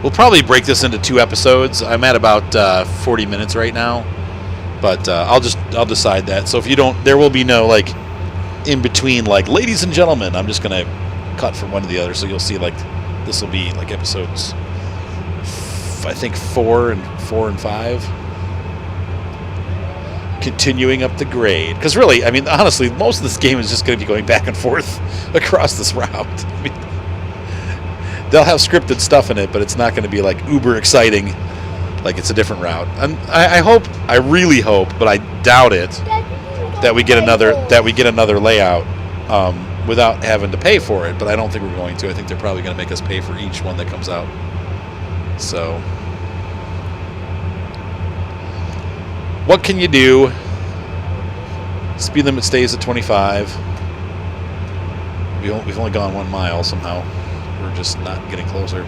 We'll probably break this into 2 episodes. I'm at about 40 minutes right now, but I'll decide that. So if you don't, there will be no like in between, like, ladies and gentlemen. I'm just gonna cut from one to the other, so you'll see, like, this will be like episodes, I think 4 and 5, continuing up the grade. Because really, I mean, honestly, most of this game is just going to be going back and forth across this route. I mean, they'll have scripted stuff in it, but it's not going to be like uber exciting, like it's a different route. And I really hope, but I doubt it, that we get another layout without having to pay for it. But I don't think we're going to. I think they're probably going to make us pay for each one that comes out. So, what can you do? Speed limit stays at 25. We've only gone 1 mile somehow. We're just not getting closer.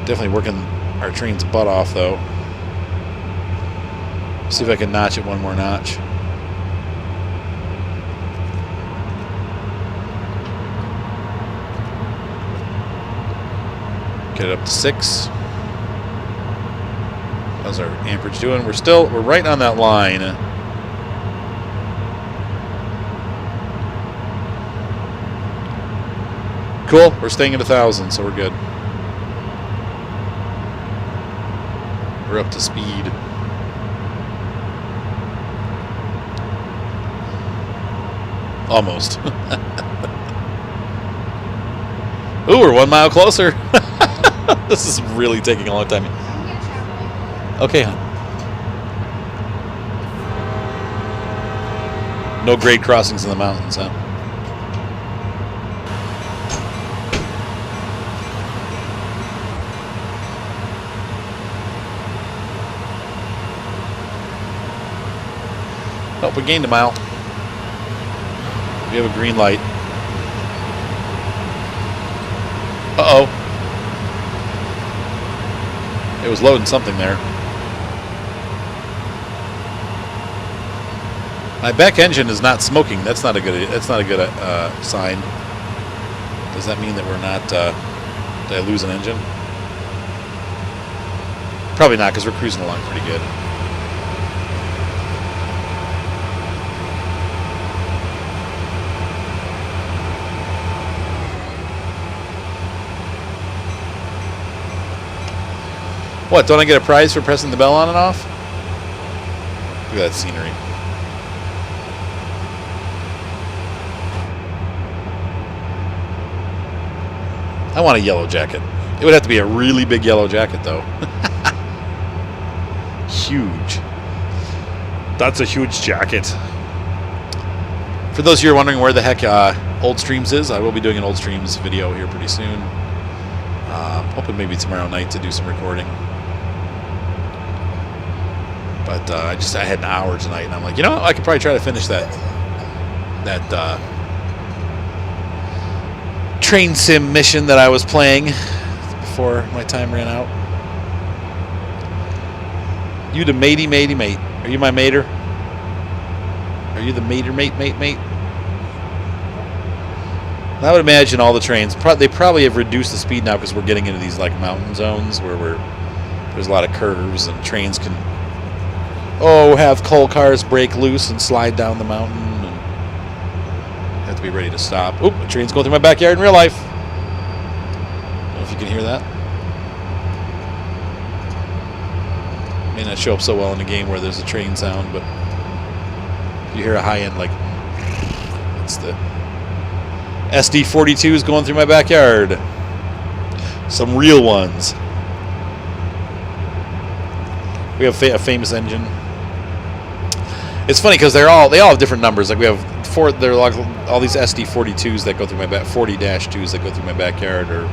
Definitely working our train's butt off, though. See if I can notch it 1 more notch. Get it up to 6. How's our amperage doing? We're right on that line. Cool. We're staying at 1,000, so we're good. We're up to speed. Almost. Ooh, we're 1 mile closer. This is really taking a long time. Okay, hon. No grade crossings in the mountains, huh? Oh, we gained a mile. We have a green light. Uh-oh. It was loading something there. My back engine is not smoking. That's not a good sign. Does that mean that we're not? Did I lose an engine? Probably not, because we're cruising along pretty good. What, don't I get a prize for pressing the bell on and off? Look at that scenery. I want a yellow jacket. It would have to be a really big yellow jacket, though. Huge. That's a huge jacket. For those of you who are wondering where the heck Old Streams is, I will be doing an Old Streams video here pretty soon. Hoping maybe tomorrow night to do some recording. But I had an hour tonight, and I'm like, you know what? I could probably try to finish that. that train sim mission that I was playing before my time ran out. You the matey mate. Are you my mater? Are you the mater mate? I would imagine all the trains, they probably have reduced the speed now because we're getting into these like mountain zones where there's a lot of curves and trains can have coal cars break loose and slide down the mountain and have to be ready to stop. Oop, a train's going through my backyard in real life. I don't know if you can hear that. May not show up so well in a game where there's a train sound, but you hear a high end like it's the SD42s going through my backyard. Some real ones. We have a famous engine. It's funny because they all have different numbers. Like we have they're like all these SD42s that go through my 40-2s that go through my backyard, or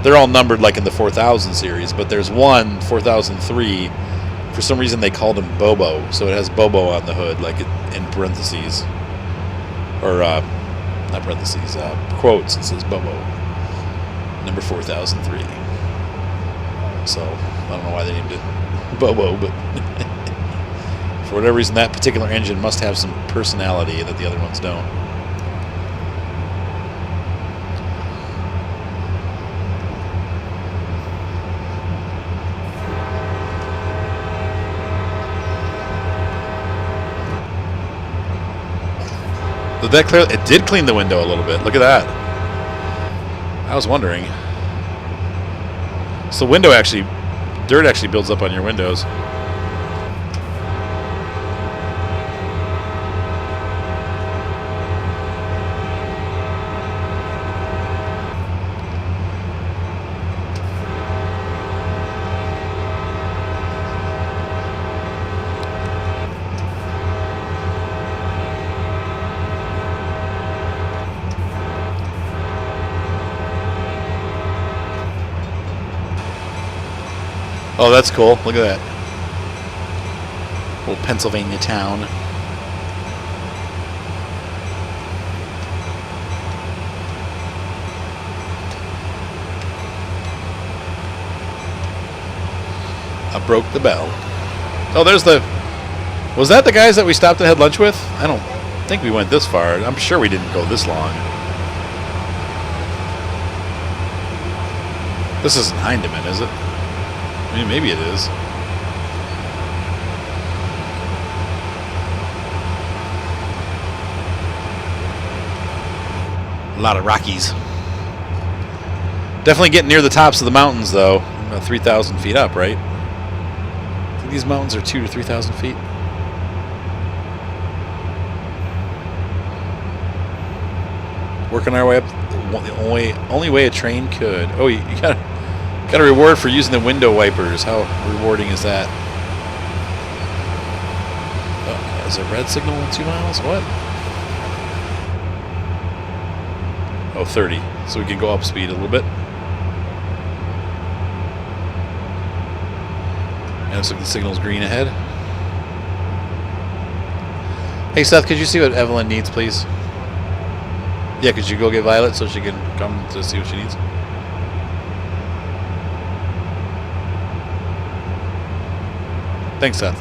they're all numbered like in the 4000 series. But there's one 4003. For some reason they called him Bobo, so it has Bobo on the hood, like in parentheses, or not parentheses, quotes. It says Bobo, number 4003. So I don't know why they named it Bobo, but for whatever reason, that particular engine must have some personality that the other ones don't. Did that clear? It did clean the window a little bit. Look at that. I was wondering. So window actually, dirt actually builds up on your windows. Oh, that's cool. Look at that. Little Pennsylvania town. I broke the bell. Oh, there's the... Was that the guys that we stopped and had lunch with? I don't think we went this far. I'm sure we didn't go this long. This isn't Heidemann, is it? I mean, maybe it is. A lot of Rockies. Definitely getting near the tops of the mountains, though. About 3,000 feet up, right? I think these mountains are 2,000 to 3,000 feet. Working our way up the only way a train could. Oh, you got a reward for using the window wipers. How rewarding is that? Oh, is a red signal in 2 miles? What? Oh, 30. So we can go up speed a little bit. And it looks like the signal's green ahead. Hey, Seth, could you see what Evelyn needs, please? Yeah, could you go get Violet so she can come to see what she needs? Thanks, Seth.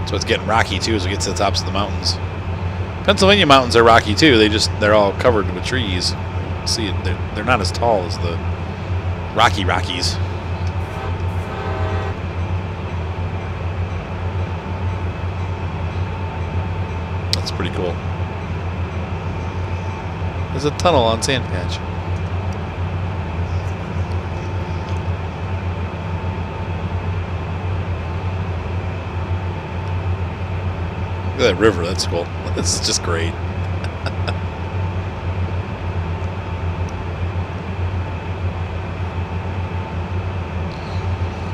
So it's getting rocky too as we get to the tops of the mountains. Pennsylvania mountains are rocky too. They're all covered with trees. See, they're not as tall as the Rockies. That's pretty cool. There's a tunnel on Sandpatch. Look at that river. That's cool. This is just great.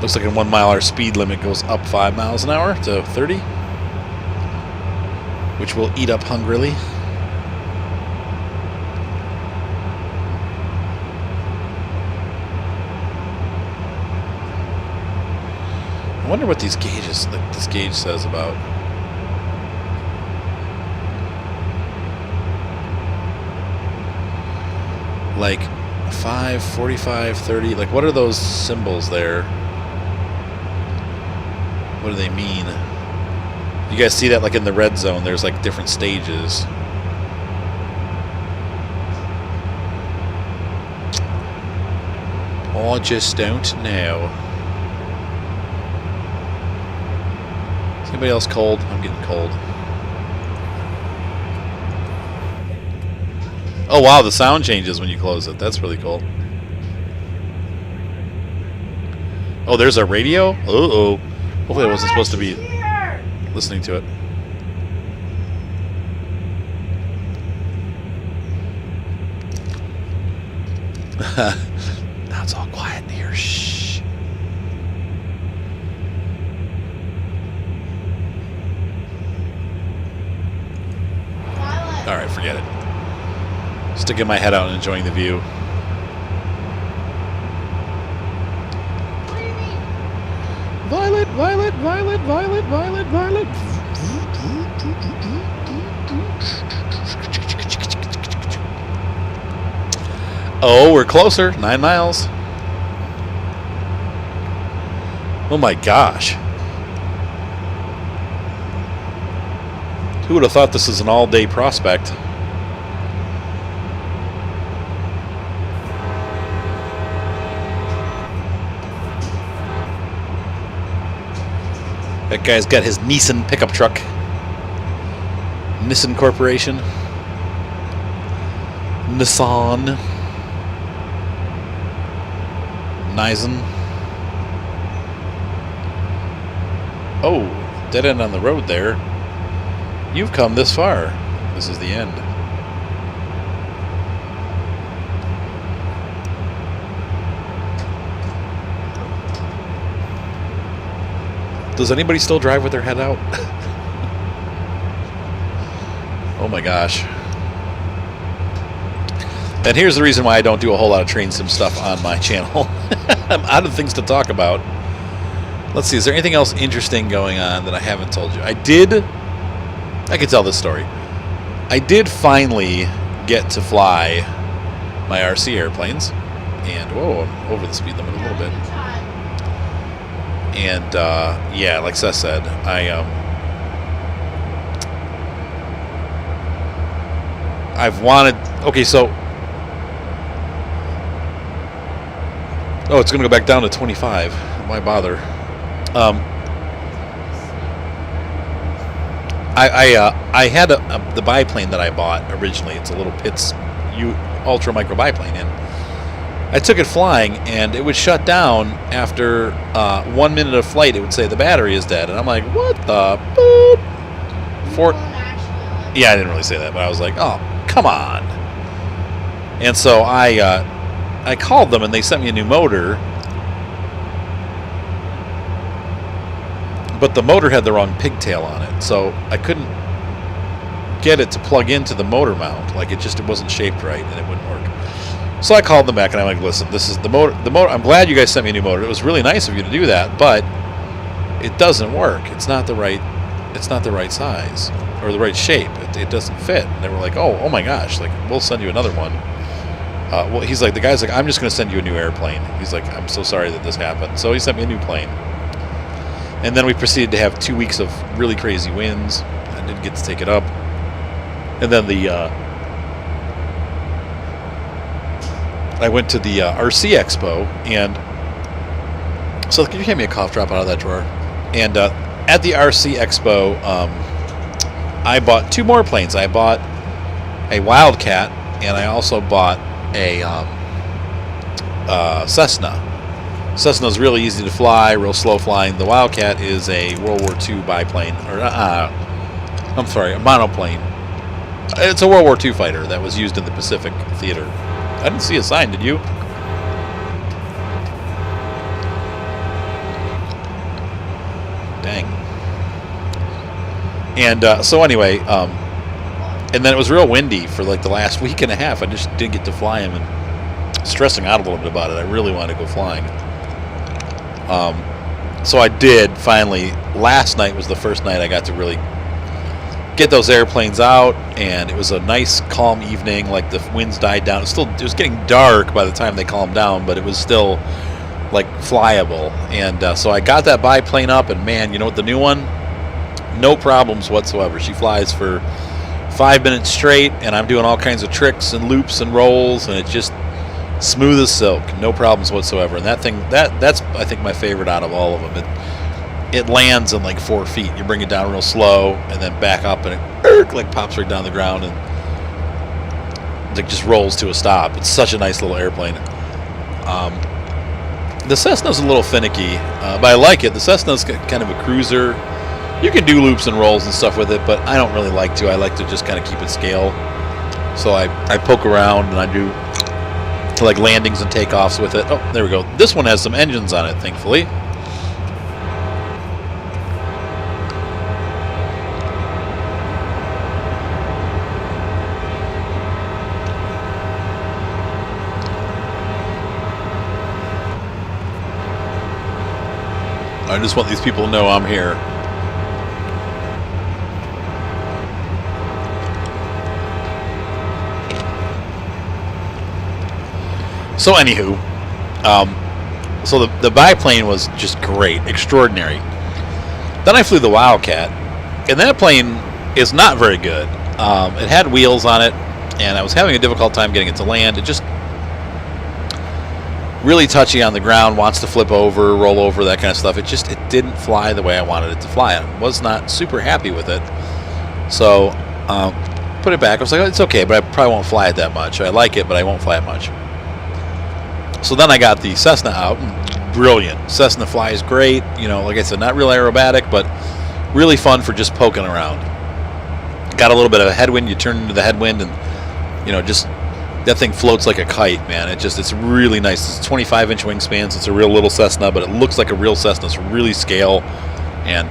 Looks like in 1 mile our speed limit goes up 5 miles an hour to 30, which will eat up hungrily. I wonder what these gauges, like this gauge says about. Like 5, 45, 30. Like, what are those symbols there? What do they mean? You guys see that, like in the red zone, there's like different stages. I just don't know. Is anybody else cold? I'm getting cold. Oh wow, the sound changes when you close it. That's really cool. Oh, there's our radio? Uh-oh. Hopefully I wasn't supposed to be listening to it. Now it's all quiet in here. Shh. Alright, forget it. Sticking my head out and enjoying the view. What do you mean? Violet, violet, violet, violet, violet, violet. Oh, we're closer. 9 miles. Oh my gosh. Who would have thought this is an all-day prospect? That guy's got his Nissan pickup truck. Nissan Corporation. Nissan. Nizen. Oh, dead end on the road there. You've come this far. This is the end. Does anybody still drive with their head out? Oh my gosh. And here's the reason why I don't do a whole lot of train sim stuff on my channel. I'm out of things to talk about. Let's see, is there anything else interesting going on that I haven't told you? I could tell this story. I did finally get to fly my RC airplanes. And, whoa, I'm over the speed limit a little bit. And, yeah, like Seth said, I've wanted... Okay, so... Oh, it's going to go back down to 25. Why bother? I had the biplane that I bought originally. It's a little Pitts Ultra Micro biplane, and I took it flying, and it would shut down after 1 minute of flight. It would say the battery is dead, and I'm like, what the boop? Yeah, I didn't really say that, but I was like, oh, come on. And so I called them, and they sent me a new motor. But the motor had the wrong pigtail on it, so I couldn't get it to plug into the motor mount. Like, it wasn't shaped right, and it wouldn't work. So I called them back, and I'm like, listen, this is the motor. I'm glad you guys sent me a new motor. It was really nice of you to do that, but it doesn't work. It's not the right size or the right shape. It doesn't fit. And they were like, oh my gosh, like, we'll send you another one. Well, he's like, the guy's like, I'm just going to send you a new airplane. He's like, I'm so sorry that this happened. So he sent me a new plane. And then we proceeded to have 2 weeks of really crazy winds. I didn't get to take it up. And then I went to the RC Expo, and so can you hand me a cough drop out of that drawer? And at the RC Expo, I bought 2 more planes. I bought a Wildcat, and I also bought a Cessna. Cessna's really easy to fly, real slow flying. The Wildcat is a World War II biplane, or I'm sorry, a monoplane. It's a World War II fighter that was used in the Pacific Theater. I didn't see a sign, did you? Dang. And so anyway, and then it was real windy for like the last week and a half. I just didn't get to fly him, and stressing out a little bit about it. I really wanted to go flying. So I did finally. Last night was the first night I got to really get those airplanes out, and it was a nice, calm evening. Like the winds died down. It was getting dark by the time they calmed down, but it was still like flyable. And so I got that biplane up, and man, you know what? The new one, no problems whatsoever. She flies for 5 minutes straight, and I'm doing all kinds of tricks and loops and rolls, and it's just smooth as silk, no problems whatsoever. And that thing, that's I think my favorite out of all of them. It lands in like 4 feet. You bring it down real slow, and then back up, and it like pops right down the ground, and it just rolls to a stop. It's such a nice little airplane. The Cessna's a little finicky, but I like it. The Cessna's kind of a cruiser. You can do loops and rolls and stuff with it, but I don't really like to. I like to just kind of keep it scale. So I poke around, and I do like landings and takeoffs with it. Oh, there we go. This one has some engines on it, thankfully. I just want these people to know I'm here. So anywho, so the biplane was just great, extraordinary. Then I flew the Wildcat, and that plane is not very good. It had wheels on it, and I was having a difficult time getting it to land. It just really touchy on the ground, wants to flip over, roll over, that kind of stuff. It didn't fly the way I wanted it to fly. I was not super happy with it. So put it back. I was like, oh, it's okay, but I probably won't fly it that much. I like it, but I won't fly it much. So then I got the Cessna out, and brilliant. Cessna flies great. You know, like I said, not real aerobatic, but really fun for just poking around. Got a little bit of a headwind. You turn into the headwind, and you know, just that thing floats like a kite, man. It's really nice. It's 25-inch wingspans. It's a real little Cessna, but it looks like a real Cessna. It's really scale, and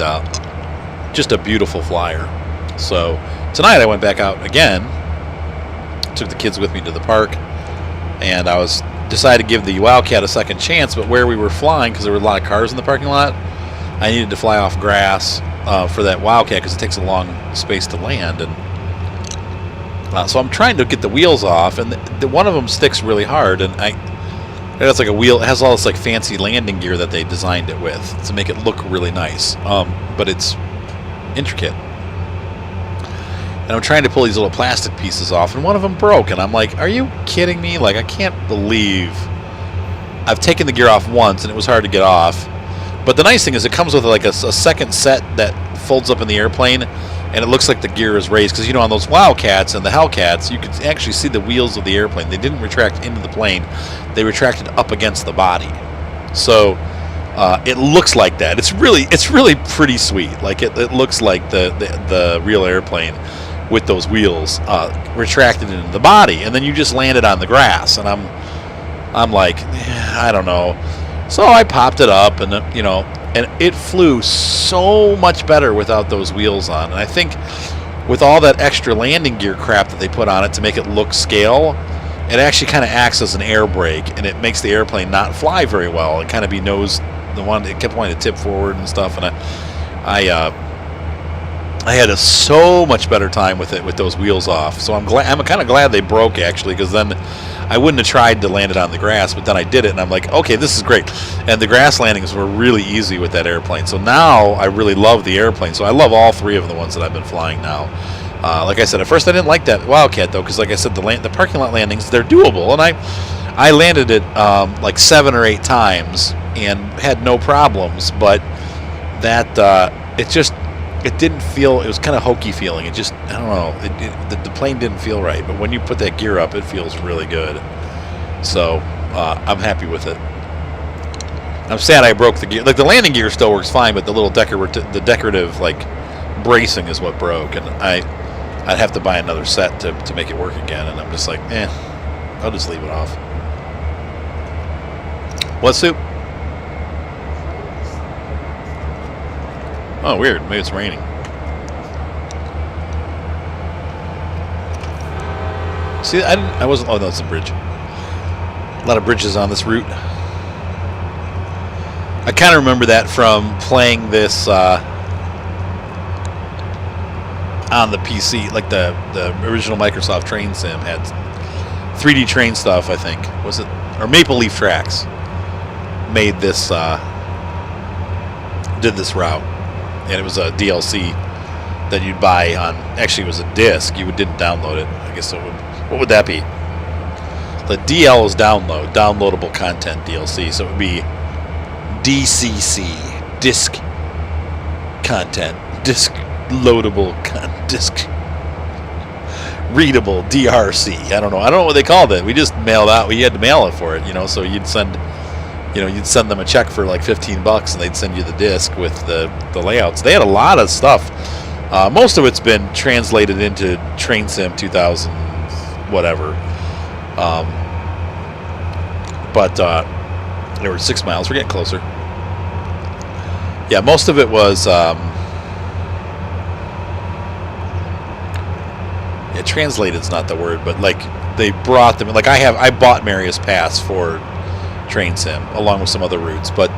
just a beautiful flyer. So tonight I went back out again. Took the kids with me to the park, and I decided to give the Wildcat a second chance. But where we were flying, because there were a lot of cars in the parking lot, I needed to fly off grass for that Wildcat because it takes a long space to land, and so I'm trying to get the wheels off, and one of them sticks really hard, and it's like a wheel. It has all this like fancy landing gear that they designed it with to make it look really nice, but it's intricate. And I'm trying to pull these little plastic pieces off, and one of them broke, and I'm like, are you kidding me? Like, I can't believe I've taken the gear off once, and it was hard to get off. But the nice thing is it comes with like a second set that folds up in the airplane, and it looks like the gear is raised, because, you know, on those Wildcats and the Hellcats, you could actually see the wheels of the airplane. They didn't retract into the plane. They retracted up against the body. So it looks like that. It's really pretty sweet. Like, it looks like the real airplane with those wheels retracted into the body, and then you just land it on the grass, and I'm like, I don't know. So I popped it up, and you know, and it flew so much better without those wheels on. And I think with all that extra landing gear crap that they put on it to make it look scale, it actually kind of acts as an air brake, and it makes the airplane not fly very well. It kind of be it kept wanting to tip forward and stuff, and I had a so much better time with it with those wheels off. So I'm kind of glad they broke, actually, because then I wouldn't have tried to land it on the grass, but then I did it, and I'm like, okay, this is great. And the grass landings were really easy with that airplane. So now I really love the airplane. So I love all three of the ones that I've been flying now. Like I said, at first I didn't like that Wildcat, though, because like I said, the parking lot landings, they're doable. And I landed it like 7 or 8 times and had no problems, but that it didn't feel, it was kind of hokey feeling. It just, I don't know, the plane didn't feel right. But when you put that gear up, it feels really good. So I'm happy with it. I'm sad I broke the gear. Like, the landing gear still works fine, but the little decorative like bracing is what broke, and I'd have to buy another set to make it work again. And I'm just like, I'll just leave it off. What soup? Oh, weird. Maybe it's raining. See, I wasn't. Oh, no, it's a bridge. A lot of bridges on this route. I kind of remember that from playing this on the PC, like the original Microsoft Train Sim had 3D train stuff, I think. Was it? Or Maple Leaf Tracks made this, did this route. And it was a DLC that you'd buy on, actually it was a disc. You didn't download it. I guess it would, what would that be? The DL is download, downloadable content DLC. So it would be DCC, disc content, disc loadable, disc readable, DRC. I don't know what they called it. We just mailed out. We had to mail it for it, so you'd send them a check for like $15 and they'd send you the disc with the layouts. They had a lot of stuff. Most of it's been translated into Train Sim 2000 whatever. But there were 6 miles. We're getting closer. Yeah, most of it was translated's not the word, but like they brought them. Like I bought Marius Pass for Train Sim along with some other routes, but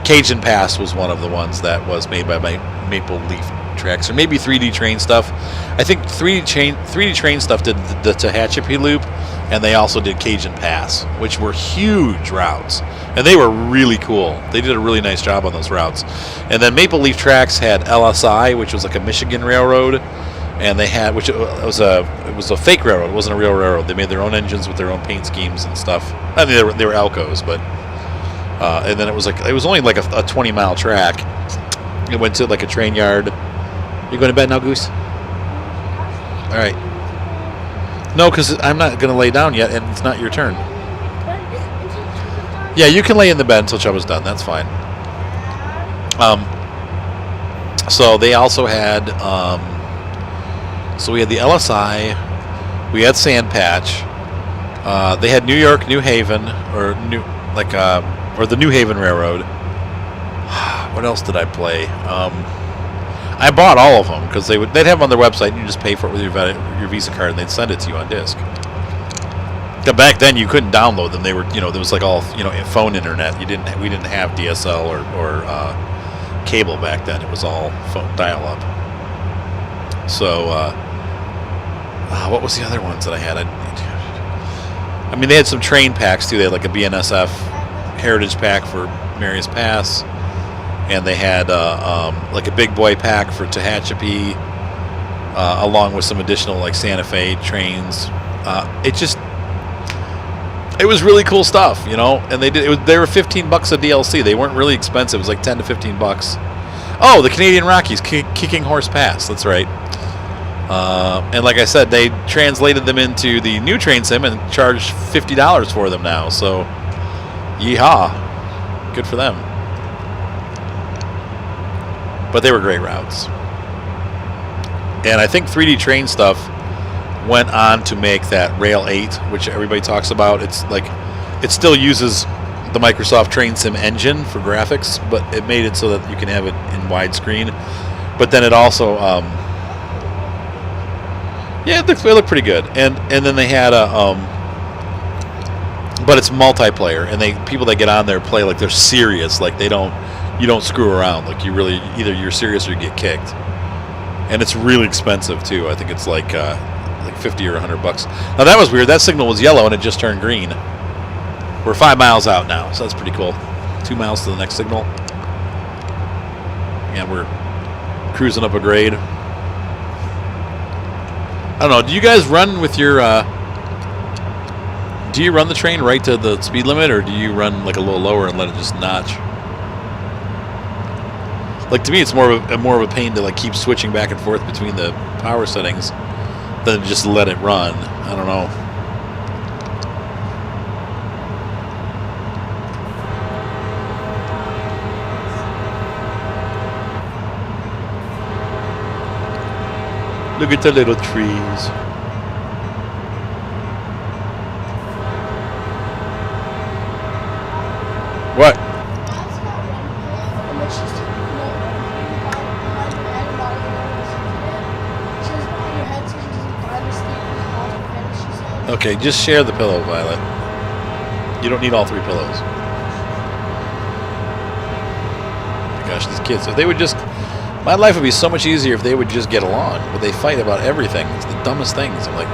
Cajun Pass was one of the ones that was made by Maple Leaf Tracks, or maybe 3D Train Stuff. I think 3D Train Stuff did the Tehachapi Loop, and they also did Cajun Pass, which were huge routes, and they were really cool. They did a really nice job on those routes. And then Maple Leaf Tracks had LSI, which was like a Michigan railroad. And they had, which it was a fake railroad. It wasn't a real railroad. They made their own engines with their own paint schemes and stuff. I mean, they were Alcos, but and then it was only like a 20-mile track. It went to like a train yard. You going to bed now, Goose? All right. No, because I'm not going to lay down yet, and it's not your turn. Yeah, you can lay in the bed until Chubba's done. That's fine. So they also had. So we had the LSI, we had Sandpatch, they had New York, New Haven, or the New Haven Railroad. What else did I play? I bought all of them because they'd have them on their website, and you just pay for it with your Visa card, and they'd send it to you on disc. But back then, you couldn't download them. They were, there was like all, phone internet. We didn't have DSL or cable back then. It was all phone dial-up. So. What was the other ones that I had? I mean, they had some train packs too. They had like a BNSF Heritage pack for Marius Pass, and they had like a big boy pack for Tehachapi, along with some additional like Santa Fe trains. It was really cool stuff, And they were $15 a DLC. They weren't really expensive. It was like $10 to $15. Oh, the Canadian Rockies, Kicking Horse Pass. That's right. And like I said, they translated them into the new Train Sim and charged $50 for them now. So, yeehaw. Good for them. But they were great routes. And I think 3D Train Stuff went on to make that Rail 8, which everybody talks about. It's like, it still uses the Microsoft Train Sim engine for graphics, but it made it so that you can have it in widescreen. But then it also... yeah, they look pretty good, and then they had but it's multiplayer, and people that get on there play like they're serious, like you don't screw around, like you really either you're serious or you get kicked, and it's really expensive too. I think it's like $50 or $100. Now that was weird. That signal was yellow and it just turned green. We're 5 miles out now, so that's pretty cool. 2 miles to the next signal, and we're cruising up a grade. I don't know. Do you guys run with your? Do you run the train right to the speed limit, or do you run like a little lower and let it just notch? Like to me, it's more of a pain to like keep switching back and forth between the power settings than just let it run. I don't know. Look at the little trees. What? Okay, just share the pillow, Violet. You don't need all 3 pillows. gosh, these kids, if they would just, my life would be so much easier if they would just get along, but they fight about everything. It's the dumbest things. I'm like,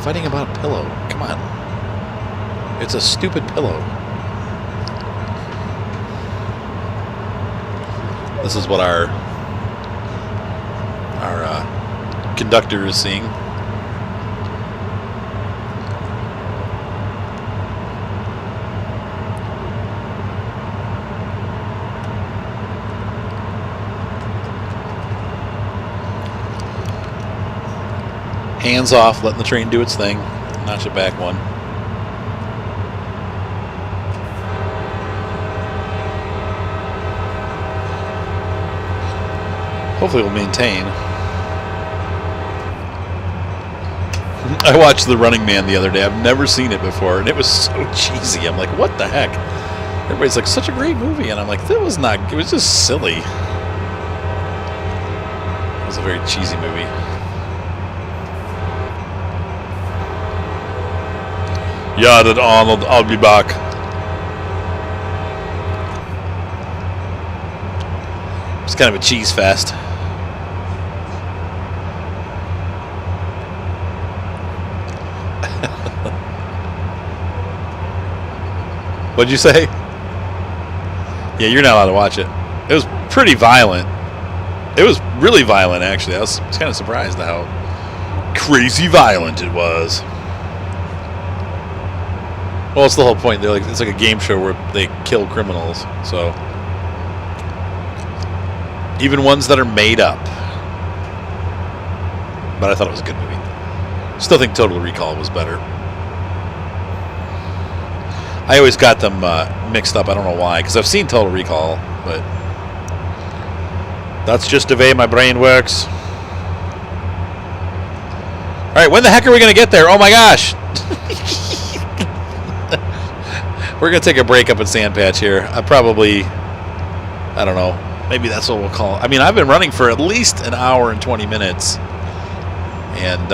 fighting about a pillow, come on. It's a stupid pillow. This is what our conductor is seeing. Hands off, letting the train do its thing. Notch it back one. Hopefully we'll maintain. I watched The Running Man the other day. I've never seen it before, and it was so cheesy. I'm like, what the heck? Everybody's like, such a great movie, and I'm like, that was not. It was just silly. It was a very cheesy movie. Yeah, that Arnold, I'll be back. It's kind of a cheese fest. What'd you say? Yeah, you're not allowed to watch it. It was pretty violent. It was really violent, actually. I was kind of surprised at how crazy violent it was. Well, it's the whole point. They're like, it's like a game show where they kill criminals. So even ones that are made up. But I thought it was a good movie. Still think Total Recall was better. I always got them mixed up. I don't know why, because I've seen Total Recall, but that's just the way my brain works. All right, when the heck are we going to get there? Oh my gosh. We're going to take a break up at Sandpatch here. I don't know, maybe that's what we'll call it. I mean, I've been running for at least an hour and 20 minutes, and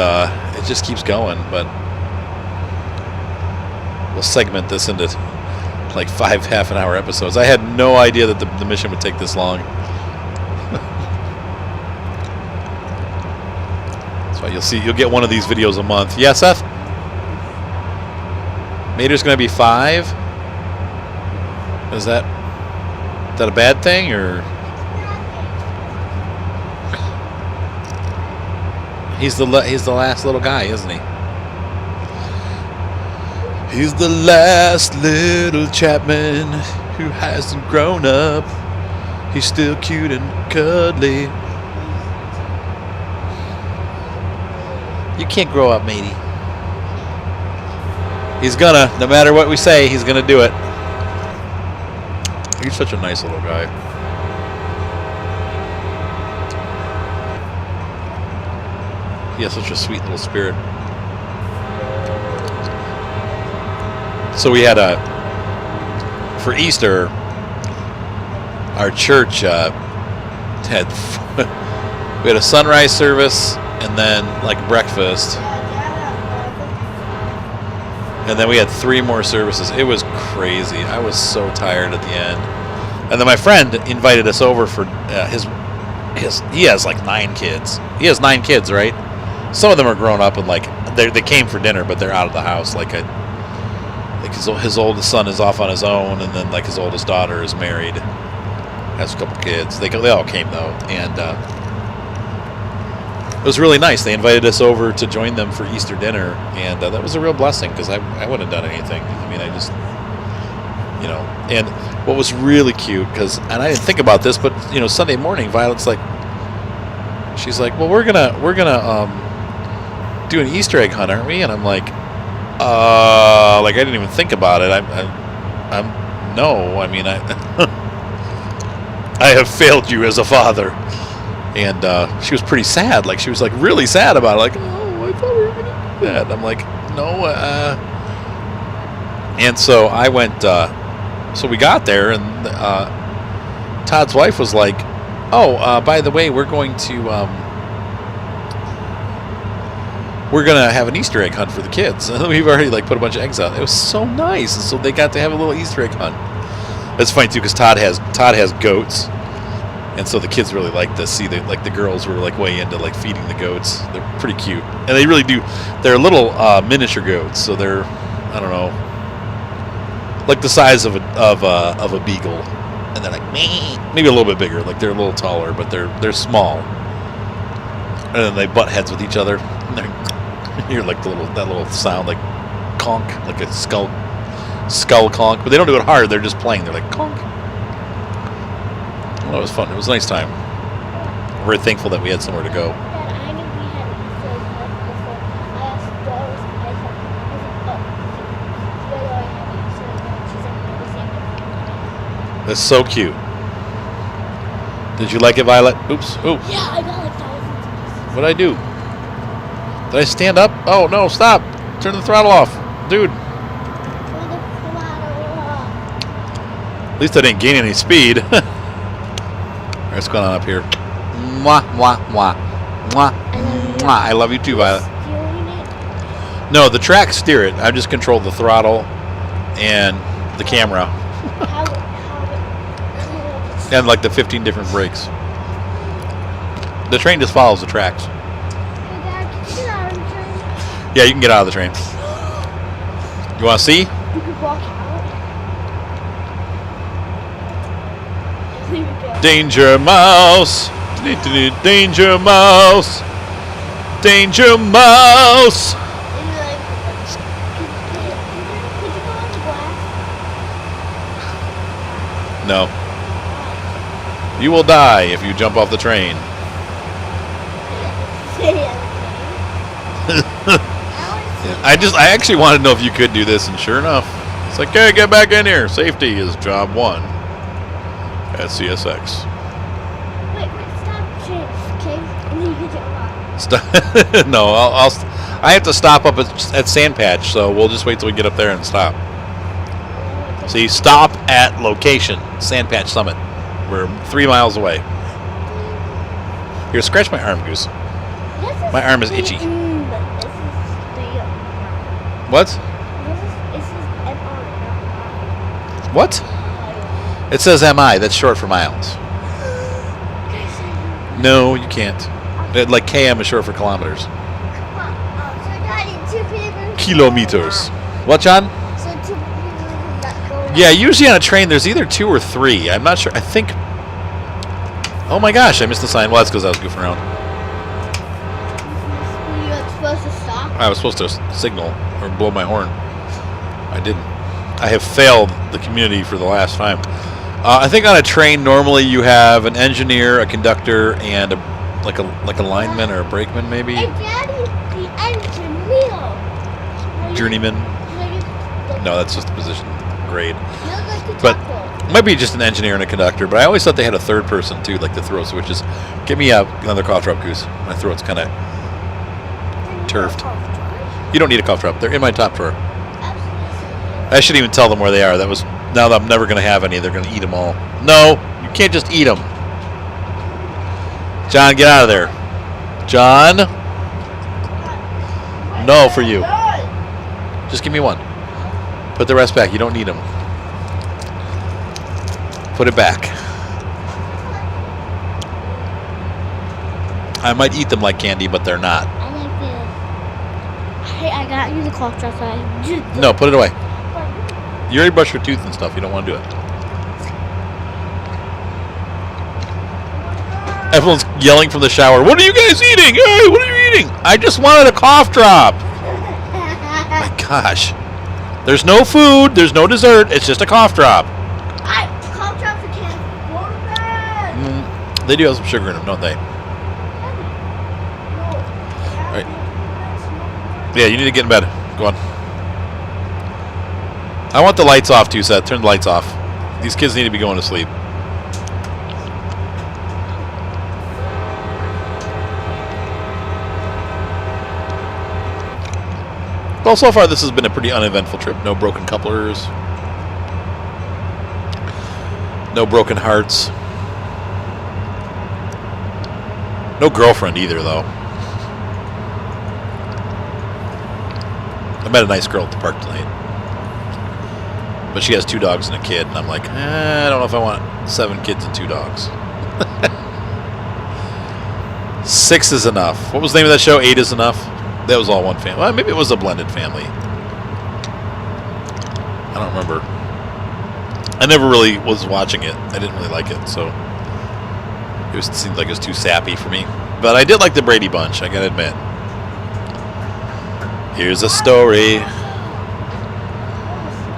it just keeps going, but we'll segment this into like 5 half-an-hour episodes. I had no idea that the mission would take this long. That's why you'll get one of these videos a month. Yeah, Seth? Mater's going to be 5? Is that a bad thing, or? He's the last little guy, isn't he? He's the last little Chapman who hasn't grown up. He's still cute and cuddly. You can't grow up, matey. He's gonna, no matter what we say, he's gonna do it. He's such a nice little guy. He has such a sweet little spirit. So we had for Easter, our church had we had a sunrise service and then like breakfast, and then we had 3 more services. It was crazy. I was so tired at the end. And then my friend invited us over for he has like 9 kids. He has 9 kids, right? Some of them are grown up and like they came for dinner, but they're out of the house. Like his oldest son is off on his own, and then like his oldest daughter is married, has a couple kids. They all came though, and it was really nice. They invited us over to join them for Easter dinner, and that was a real blessing because I wouldn't have done anything. I mean, I just, you know. And what was really cute, and I didn't think about this, but you know, Sunday morning, Violet's like, she's like, well, we're gonna do an Easter egg hunt, aren't we? And I'm like I didn't even think about it. I'm no. I mean, I have failed you as a father. And she was pretty sad. Like, she was like really sad about it. Like, oh, I thought we were gonna do that. I'm like, no. And so I went. So we got there, and Todd's wife was like, oh, by the way, we're going to have an Easter egg hunt for the kids. And we've already like put a bunch of eggs out. It was so nice. And so they got to have a little Easter egg hunt. It's funny too because Todd has goats, and so the kids really like to see the girls were like way into like feeding the goats. They're pretty cute, and they really do. They're little miniature goats, so they're I don't know, like the size of a beagle, and they're like maybe a little bit bigger. Like they're a little taller, but they're small, and then they butt heads with each other. And they're, you hear like that little sound like conk, like a skull conk, but they don't do it hard. They're just playing. They're like conk. Well, it was fun. It was a nice time. I'm very thankful that we had somewhere to go. Dad, I knew we had Easter eggs before. I asked Rose, I said, where do I have Easter eggs? She said, the same thing. That's so cute. Did you like it, Violet? Oops. Oh, Yeah, I got like thousands of pieces. what'd I do? Did I stand up? Oh no! Stop! Turn the throttle off, dude. At least I didn't gain any speed. What's going on up here? Mwah, mwah, mwah. Mwah, mwah. I love you too, Violet. No, the tracks steer it. I just control the throttle and the camera. And like the 15 different brakes. The train just follows the tracks. Yeah, you can get out of the train. You want to see? You could walk out. Danger mouse! Danger mouse! Danger mouse! Could you go on the glass? No. You will die if you jump off the train. I actually wanted to know if you could do this, and sure enough, it's like, hey, get back in here. Safety is job one at CSX. Wait, stop, James, okay? And then you can jump off. No, I have to stop up at Sandpatch, so we'll just wait till we get up there and stop. See, stop at location, Sandpatch Summit. We're 3 miles away. Here, scratch my arm, Goose. My arm is itchy. What? This is MR. What? It says MI. That's short for miles. No, you can't. Like KM is short for kilometers. Kilometers. What, John? Yeah, usually on a train there's either 2 or 3. I'm not sure. I think. Oh my gosh, I missed the sign. Well, that's because I was goofing around. You were supposed to stop? I was supposed to signal or blow my horn. I didn't. I have failed the community for the last time. I think on a train normally you have an engineer, a conductor, and like a lineman or a brakeman maybe. Hey, Daddy, the engineer. Journeyman. No, that's just the position grade. You're like the But taco. it might be just an engineer and a conductor. But I always thought they had a third person too, like the throw switches. Give me another cough drop, Goose. My throat's kind of turfed. You don't need a cough drop. They're in my top drawer. I shouldn't even tell them where they are. Now that I'm never going to have any, they're going to eat them all. No, you can't just eat them. John, get out of there. John? No for you. Just give me one. Put the rest back. You don't need them. Put it back. I might eat them like candy, but they're not. I like this. Hey, I got you the cough drop. No, put it away. You already brushed your teeth and stuff. You don't want to do it. Everyone's yelling from the shower. What are you guys eating? Hey, what are you eating? I just wanted a cough drop. My gosh. There's no food. There's no dessert. It's just a cough drop. Cough drops are candy. They do have some sugar in them, don't they? All right. Yeah, you need to get in bed. Go on. I want the lights off too, Seth. Turn the lights off. These kids need to be going to sleep. Well, so far this has been a pretty uneventful trip. No broken couplers. No broken hearts. No girlfriend either, though. I met a nice girl at the park tonight. But she has 2 dogs and a kid, and I'm like, I don't know if I want 7 kids and 2 dogs. 6 is enough. What was the name of that show? 8 is enough? That was all one family. Well, maybe it was a blended family. I don't remember. I never really was watching it. I didn't really like it, so it seemed like it was too sappy for me. But I did like the Brady Bunch, I gotta admit. Here's a story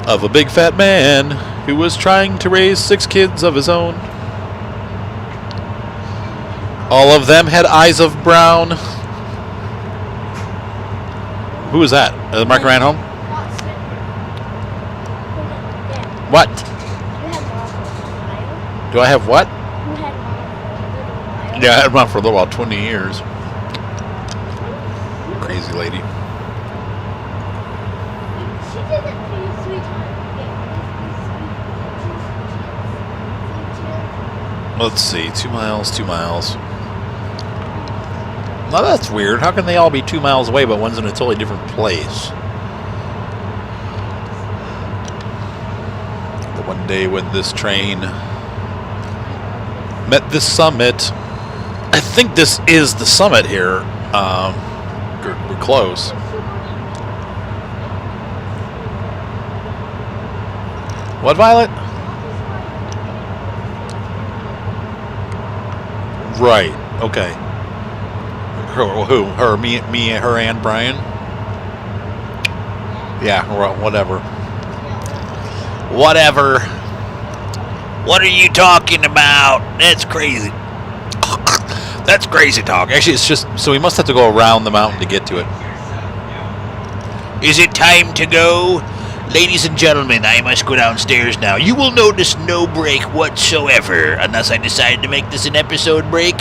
of a big fat man who was trying to raise 6 kids of his own. All of them had eyes of brown. Who was that? Mark Ranholm? What? Do I have what? Yeah, I had one for a little while, 20 years. Crazy lady. She did it pretty sweet time. Let's see, 2 miles, 2 miles. Now that's weird. How can they all be 2 miles away, but one's in a totally different place? The one day when this train met this summit. I think this is the summit here. We're close. What, Violet? Right. Okay. Who? Her, me, her, and Brian? Yeah, whatever. Whatever. What are you talking about? That's crazy. That's crazy talk. Actually, it's just, so we must have to go around the mountain to get to it. Is it time to go? Ladies and gentlemen, I must go downstairs now. You will notice no break whatsoever, unless I decide to make this an episode break.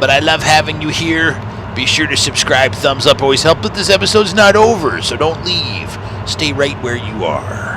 But I love having you here. Be sure to subscribe. Thumbs up always help, but this episode's not over, so don't leave. Stay right where you are.